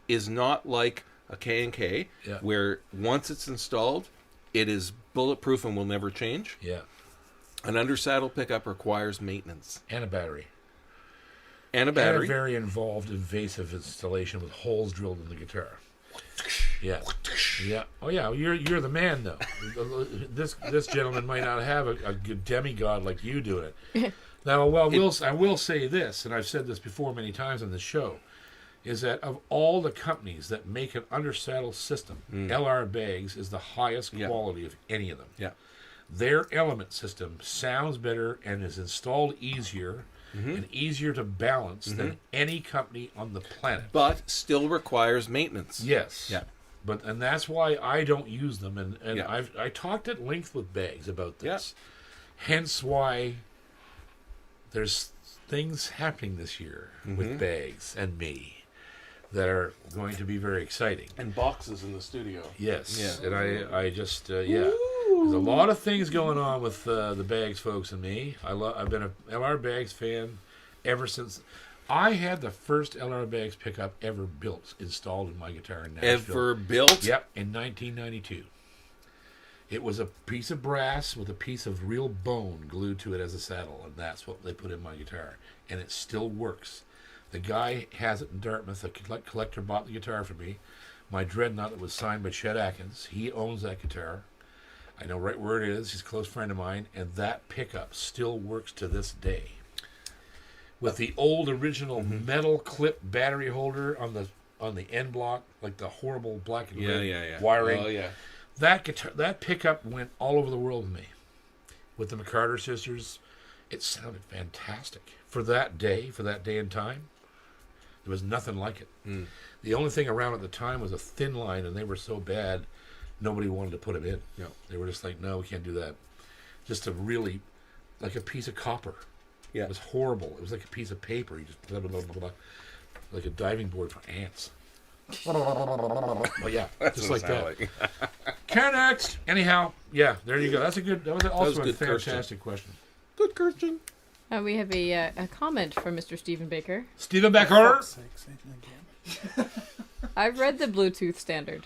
is not like a K&K, where once it's installed, it is bulletproof and will never change. Yeah. An under saddle pickup requires maintenance and a battery. And a battery. And a very involved, invasive installation with holes drilled in the guitar. Yeah. Oh yeah. You're the man though. This gentleman might not have a good demigod like you doing it. Now, I will say this, and I've said this before many times on the show, is that of all the companies that make an undersaddle system, LR Bags is the highest quality of any of them. Yeah. Their element system sounds better and is installed easier and easier to balance than any company on the planet. But still requires maintenance. Yes. Yeah. And that's why I don't use them. And I talked at length with Bags about this. Yeah. Hence why there's things happening this year with Bags and me that are going to be very exciting. And boxes in the studio. Yes. Yeah. And I just, there's a lot of things going on with the Bags folks and me. I've been a LR Bags fan ever since. I had the first LR Bags pickup ever built, installed in my guitar in Nashville. Ever built? Yep, in 1992. It was a piece of brass with a piece of real bone glued to it as a saddle, and that's what they put in my guitar. And it still works. The guy has it in Dartmouth. A collector bought the guitar for me. My Dreadnought that was signed by Chet Atkins. He owns that guitar. I know right where it is. He's a close friend of mine. And that pickup still works to this day. With the old original metal clip battery holder on the end block, like the horrible black and red wiring. Oh, yeah. That pickup went all over the world with me. With the McCarter sisters, it sounded fantastic. For that day and time, there was nothing like it. The only thing around at the time was a thin line, and they were so bad, nobody wanted to put them in. No. They were just like, no, we can't do that. Just a really, like a piece of copper. Yeah. It was horrible. It was like a piece of paper. You just blah, blah, blah, blah, like a diving board for ants. Well, yeah, just like that. Care next. Anyhow, yeah, there you go. That was also a fantastic question. Good question. We have a comment from Mr. Stephen Baker. Stephen Baker. I've read the Bluetooth standard.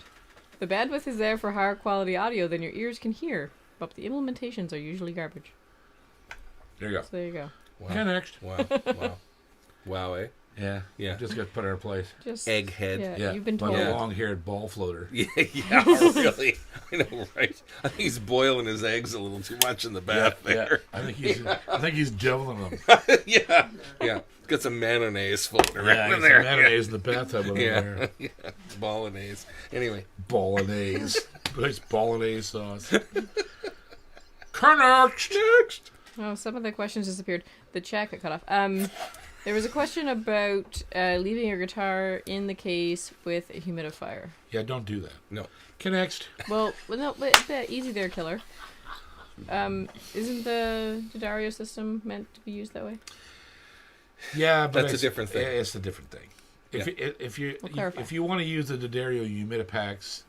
The bandwidth is there for higher quality audio than your ears can hear, but the implementations are usually garbage. There you go. So there you go. Wow. Care next. Wow, eh? Yeah. Just got put in our place. Just egghead. Yeah, you've been told. By a long-haired ball floater. Yeah, really. I know, right? I think he's boiling his eggs a little too much in the bath there. I think he's deviling them. yeah. Got some mayonnaise floating around in there. Some mayonnaise in the bathtub over there. Yeah. Bolognese. Anyway. Bolognese. Nice bolognese sauce. Next. Oh, some of the questions disappeared. The chat got cut off. There was a question about leaving your guitar in the case with a humidifier. Yeah, don't do that. No. Next. Well, no, easy there, killer. Isn't the D'Addario system meant to be used that way? Yeah, but that's a different thing. It's a different thing. If you want to use the D'Addario Humidipacks,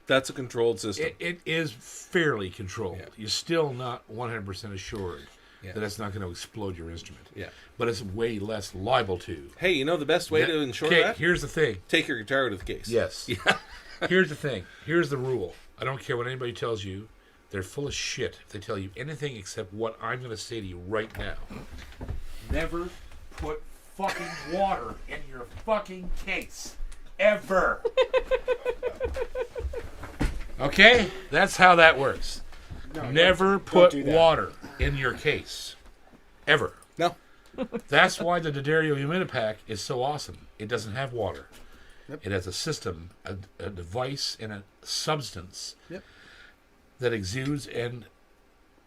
that's a controlled system. It is fairly controlled. Yeah. You're still not 100% assured that it's not going to explode your instrument. Yeah. But it's way less liable to. Hey, you know the best way to ensure that? Here's the thing. Take your guitar out of the case. Yes. Yeah. Here's the thing. Here's the rule. I don't care what anybody tells you. They're full of shit if they tell you anything except what I'm going to say to you right now. Never put fucking water in your fucking case. Ever. Okay? That's how that works. No, Never don't put do that. water in your case. Ever. No. That's why the D'Addario Humidipack is so awesome. It doesn't have water. Yep. It has a system, a device, and a substance Yep. that exudes and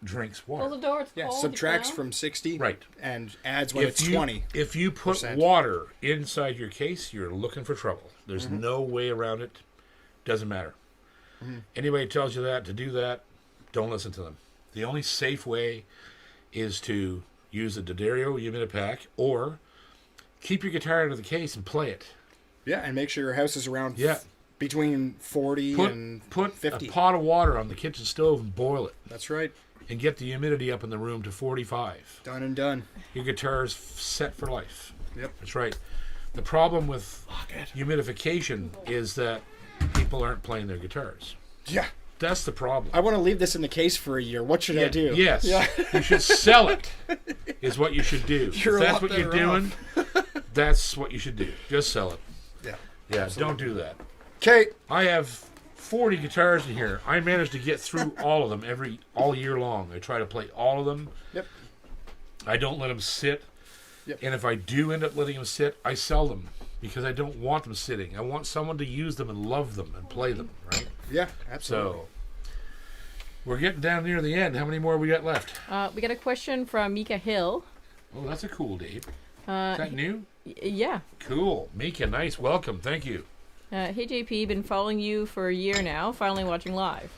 drinks water. Close the door. It's Yeah, cold, subtracts you know? from 60 Right. and adds when it's 20. If you put water inside your case, you're looking for trouble. There's no way around it. Doesn't matter. Anybody tells you that, to do that, don't listen to them. The only safe way is to use a D'Addario Humidipack or keep your guitar out of the case and play it. Yeah, and make sure your house is around Yeah. between 40 and Put 50. a pot of water on the kitchen stove and boil it. That's right. And get the humidity up in the room to 45. Done and done. Your guitar's set for life. Yep. That's right. The problem with humidification is that people aren't playing their guitars. Yeah. That's the problem. I want to leave this in the case for a year. What should I do? Yes. Yeah. You should sell it, is what you should do. You're If a that's lot what you're better doing, that's what you should do. Just sell it. Yeah. Yeah, don't do that. Okay. I have 40 guitars in here. I managed to get through all of them all year long. I try to play all of them. Yep. I don't let them sit. Yep. And if I do end up letting them sit, I sell them because I don't want them sitting. I want someone to use them and love them and play them, right? Yeah, absolutely. So we're getting down near the end. How many more we got left? We got a question from Mika Hill. Oh, that's a cool date. Is that new? Yeah. Cool. Mika, nice. Welcome. Thank you. Hey JP, been following you for a year now. Finally watching live.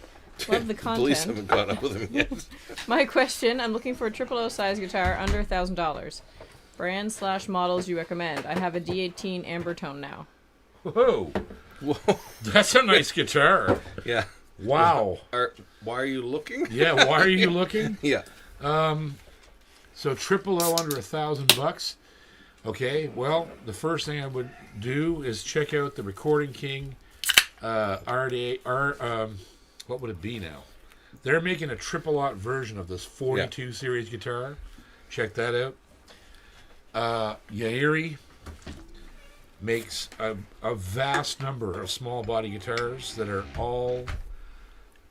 Love the Police content. haven't caught up with him yet. My question: I'm looking for a triple O size guitar under $1,000. Brand/models you recommend? I have a D18 Ambertone now. Whoa. Whoa. That's a nice guitar. Yeah. Wow. Why are you looking? Yeah, why are you looking? Yeah. So triple O under $1,000. Okay, well, the first thing I would do is check out the Recording King what would it be now? They're making a triple aught version of this 42 series guitar. Check that out. Yairi makes a vast number of small body guitars that are all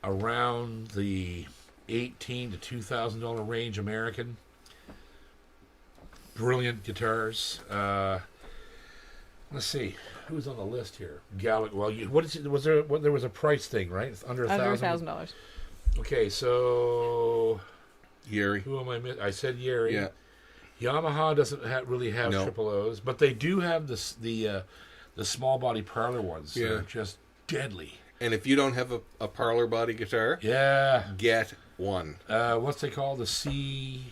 around the $1,800 to $2,000 range American. Brilliant guitars. Let's see who's on the list here. Gallic. Well, there was a price thing, right? It's under $1,000. Okay, so Yuri. who am I missing? I said Yuri. Yeah. Yamaha doesn't really have No. triple O's, but they do have the small body parlor ones. Yeah. They're just deadly. And if you don't have a parlor body guitar, Yeah. get one. What's they call the CSJ?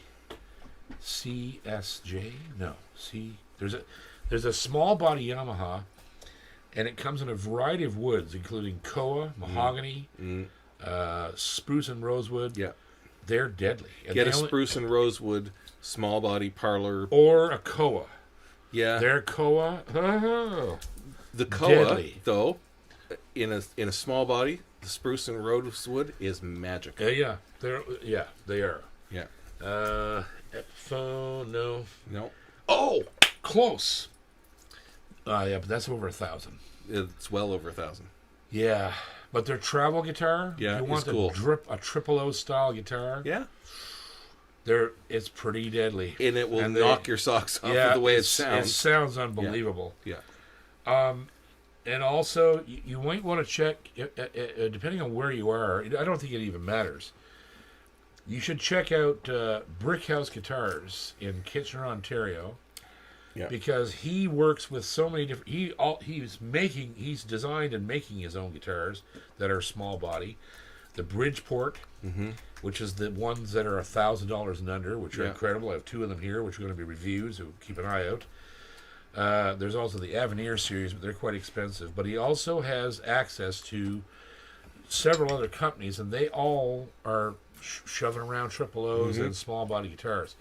No, there's a small body Yamaha, and it comes in a variety of woods, including koa, mahogany, spruce and rosewood. Yeah. They're deadly. And Get they a only- spruce and rosewood small body parlor. or a koa. Yeah. Their koa. Oh. The koa, Deadly. though, in a small body, the spruce and rosewood is magic. Yeah, they are. Yeah. Epiphone, no. No, Oh, close. Yeah, but that's over 1,000. it's well over 1,000. Yeah, but their travel guitar. Yeah, you want it's cool. a triple O style guitar. Yeah. It's pretty deadly. And it will And knock they- your socks off Yeah, with the way it It sounds. sounds unbelievable. Yeah. And also, you might want to check, depending on where you are, I don't think it even matters. You should check out Brickhouse Guitars in Kitchener, Ontario, Yeah. because he works with so many different. He's designed and making his own guitars that are small body. The Bridgeport, which is the ones that are $1,000 and under, which are Yeah. incredible. I have two of them here, which are going to be reviews, so keep an eye out. There's also the Avenir series, but they're quite expensive. But he also has access to several other companies, and they all are shoving around triple O's and small body guitars.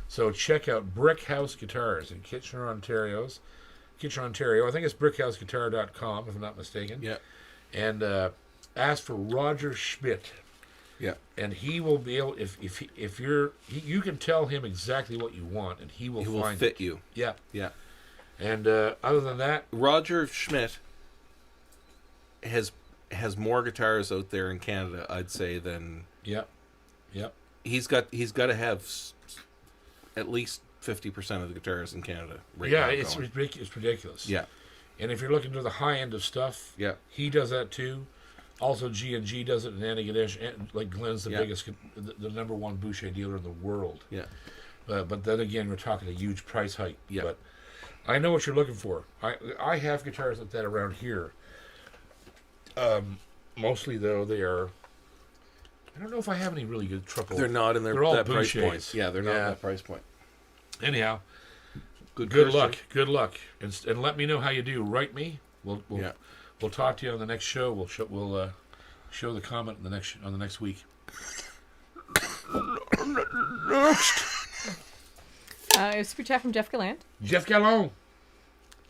So check out Brickhouse Guitars in Kitchener, Ontario. I think it's brickhouseguitar.com, if I'm not mistaken. Yeah. And ask for Roger Schmidt. Yeah. And he will be able, if you're, you can tell him exactly what you want, and he will find fit it. you. Yeah. Yeah. And other than that, Roger Schmidt has more guitars out there in Canada, I'd say, than yep. he's got to have at least 50% of the guitars in Canada right Yeah, now it's going. ridiculous. Yeah. And if you're looking to the high end of stuff, Yeah. he does that too. Also, G&G does it, and Andy Ganesh, like Glenn's the Yeah. biggest, the number one Boucher dealer in the world. Yeah. But then again, we're talking a huge price hike. Yeah. But I know what you're looking for. I have guitars like that around here. Mostly though, they are. I don't know if I have any really good triple. They're not in They're all that price Bouchers. point. Yeah, they're not Yeah. that price point. Anyhow, Good luck. Good luck, and let me know how you do. Write me. We'll talk to you on the next show. We'll show the comment on the next week. A super chat from Jeff Gallant. Jeff Gallon.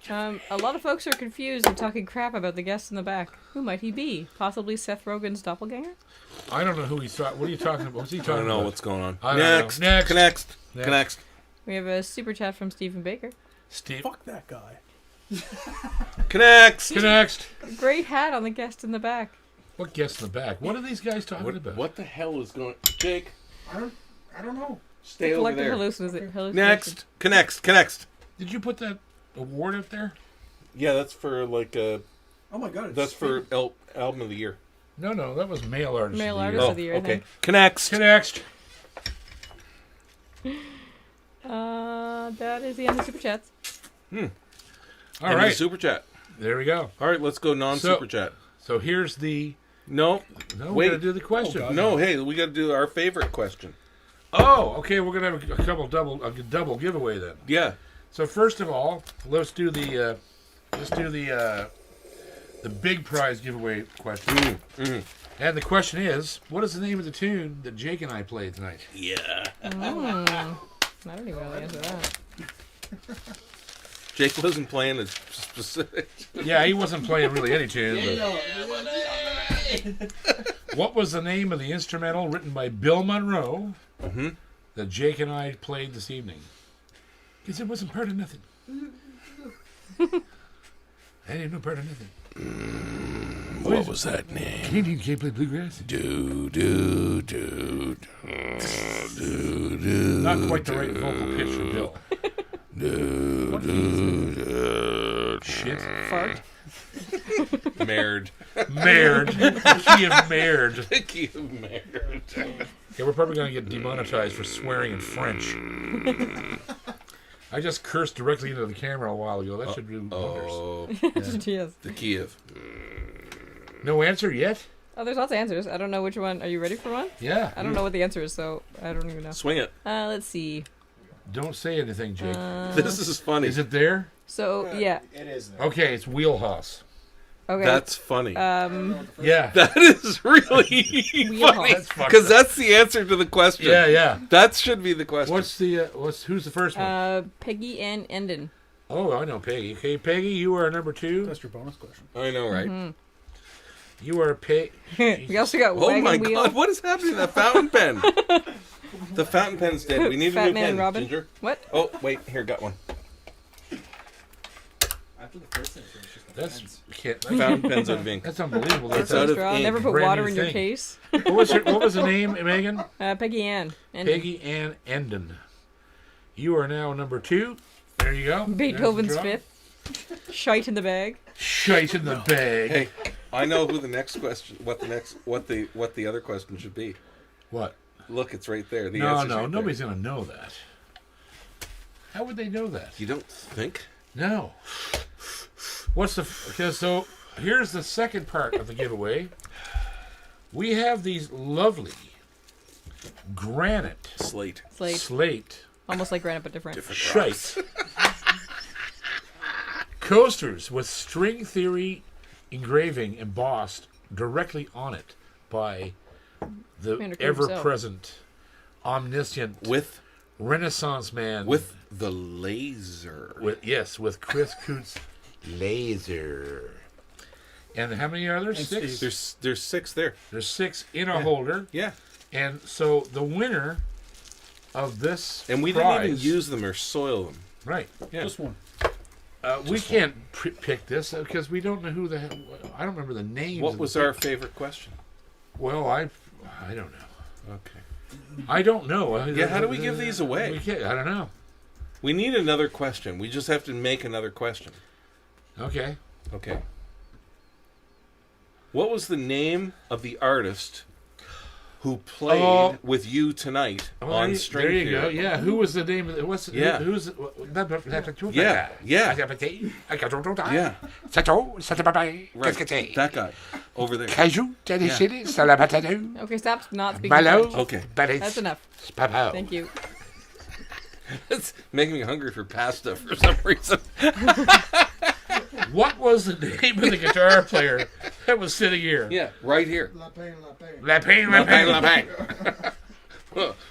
A lot of folks are confused and talking crap about the guest in the back. Who might he be? Possibly Seth Rogen's doppelganger? I don't know who he's talking. What are you talking about? What's he I talking don't know about? what's going on. I don't know. Next. We have a super chat from Stephen Baker. Steve. Fuck that guy. Next. Great hat on the guest in the back. What guest in the back? What are these guys talking about? What the hell is going? Jake, I don't know. stay over Collective there. hallucination. Next. Connects. Did you put that award up there? Yeah, that's for like Oh my god. It's that's for album of the year. No, that was male artist. Male of the artist year. of the year, I okay. think. Connects. That is the end of super chats. All right. Super chat. There we go. All right, let's go non-super chat. So here's the. No, No, Wait. we gotta do the question. no. Hey, we got to do our favorite question. Oh, okay. We're gonna have a couple double giveaway then. Yeah. So first of all, let's do the big prize giveaway question. And the question is, what is the name of the tune that Jake and I played tonight? Yeah. I don't even know the answer to that. Jake wasn't playing a specific. Yeah, he wasn't playing really any tune. But what was the name of the instrumental written by Bill Monroe that Jake and I played this evening? Because it wasn't part of nothing. I didn't know part of nothing. What was that name? Canadian can't play bluegrass. Not quite the right vocal pitch for Bill. Shit. Fart. Mared. Mared. Key of Mared. Key of Mared. Yeah, we're probably going to get demonetized for swearing in French. I just cursed directly into the camera a while ago. That should do wonders. Oh, Yes. the Kiev. No answer yet? Oh, there's lots of answers. I don't know which one. Are you ready for one? Yeah. I don't know what the answer is, so I don't even know. Swing it. Let's see. Don't say anything, Jake. This is funny. Is it there? So, yeah. It is. Okay, it's Wheelhouse. Okay. That's funny. Yeah. That is really Wheelhouse. funny That's fucked because up. that's the answer to the question. Yeah. That should be the question. Who's the first one? Peggy Ann Endon. Oh, I know Peggy. Okay, Peggy, you are number 2. That's your bonus question. I know, right? You are We also got Oh Wagon my Wheel. God! What is happening to that fountain pen? The fountain pen's dead. We need Fat a new Man pen. and Robin. Ginger. What? Oh wait, here, got one. After the first answer, it's just the That's fence. Fountain pen's out of ink. that's unbelievable. It's That's out of Straw. ink. Never put Brand water new in your thing. case. what was the name, Megan? Peggy Ann Endon. Peggy Ann Endon. You are now number 2. There you go. Beethoven's There's the draw. 5th. Shite in the bag. Shite in the bag. Hey, I know who the next question. What the other question should be. What? Look, it's right there. The No, answer's right nobody's there. gonna know that. How would they know that? You don't think? No. So here's the second part of the giveaway. We have these lovely granite Slate. slate Almost like granite, but different. shite coasters with string theory engraving embossed directly on it by the Commander Kirk ever-present, omniscient With Renaissance man. the laser. With Chris Coots laser. And how many are there? And 6? Steve. There's 6 there. There's 6 in a holder. Yeah. And so the winner of this And we prize, didn't even use them or soil them. right. Yeah. Just one. We can't pick this because we don't know who the hell. I don't remember the names. What of was the our favorite question? Well, I don't know. Okay. I don't know. Yeah, how do we give these away? We can't, I don't know. We need another question. We just have to make another question. Okay. Okay. What was the name of the artist who played with you tonight on String there you Theory? go. Yeah. Who was the name of the, what's Yeah. who's Yeah. Yeah. Yeah. Yeah. Right. That guy over there. Okay, stop not speaking Malo. French. Okay. That's enough. Spapo. Thank you. It's making me hungry for pasta for some reason. What was the name of the guitar player that was sitting here? Yeah, right here. Lapin. Lapin.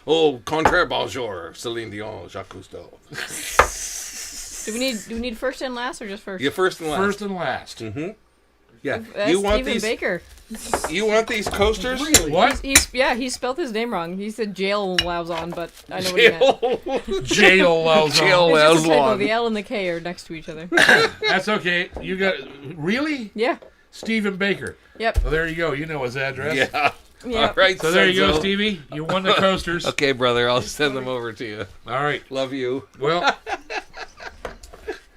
Oh, contraire bonjour, Celine Dion, Jacques Cousteau. Do we need first and last or just first? Yeah, first and last. First and last. Mm-hmm. Yeah. That's You want Stephen these? Baker. You want these coasters? What? He spelled his name wrong. He said jail wows on, but I know what he meant. Jail wells Jail on. wells. It's just a typo. on. The L and the K are next to each other. That's okay. You got really Yeah. Stephen Baker. Yep. Well, there you go. You know his address. Yeah. Yep. All right. So there you go, Senzo. Stevie. You won the coasters. Okay, brother. I'll send them over to you. All right. Love you. Well,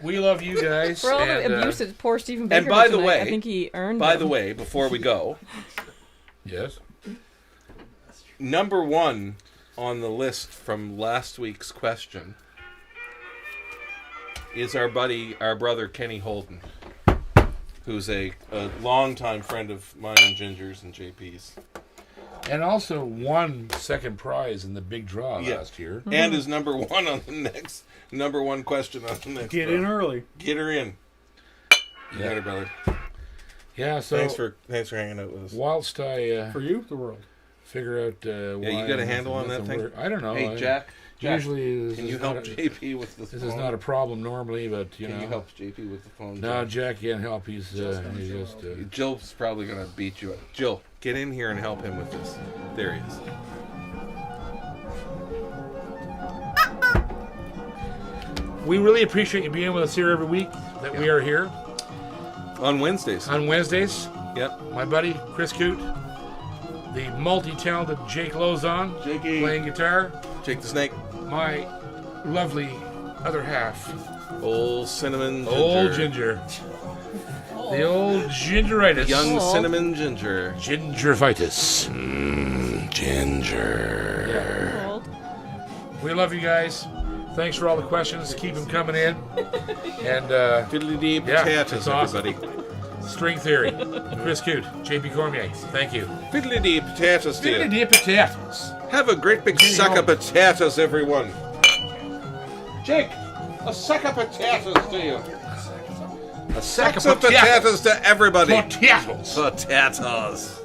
we love you guys. For all the and, abuse that poor Stephen Baker and by did the tonight, way- I think he earned By them. the way, before we go, yes. number 1 on the list from last week's question is our brother Kenny Holden, who's a longtime friend of mine and Ginger's and JP's. And also won second prize in the big draw Yeah. last year. Mm-hmm. And is number 1 on the next number 1 question on the next. Get draw. in early. Get her in. You Yeah. got it, brother. Yeah. So Thanks for hanging out with us. whilst I For you, the world. figure out why you got a handle on that nothing thing? work- I don't know. Hey, Jack. Usually, this Can is you not help a- JP with the This phone? is not a problem normally, but you Can know. you help JP with the phone? No, Jack? Jack can't help. He's just. Jill's probably gonna beat you up. Jill, get in here and help him with this. There he is. We really appreciate you being with us here every week. That we are here On Wednesdays. on Wednesdays. Yep. My buddy Chris Coote, the multi-talented Jake Lozon, Jakey. playing guitar. Jake the Snake. My lovely other half, Old Cinnamon Ginger. old Ginger. The old gingeritis. Young Aw. Cinnamon Ginger. Gingivitis. Ginger. Yeah. Old. We love you guys. Thanks for all the questions. Keep them coming in. And Fiddly-dee yeah, potatoes, it's awesome. everybody. String Theory, Chris Coote, JP Cormier. Thank you. Fiddly-dee potatoes, dear. Fiddly-dee potatoes. Have a great big sack of potatoes, everyone. Jake, a sack of potatoes to you. A sack Sacks of potatoes to everybody. Potatoes. Potatoes.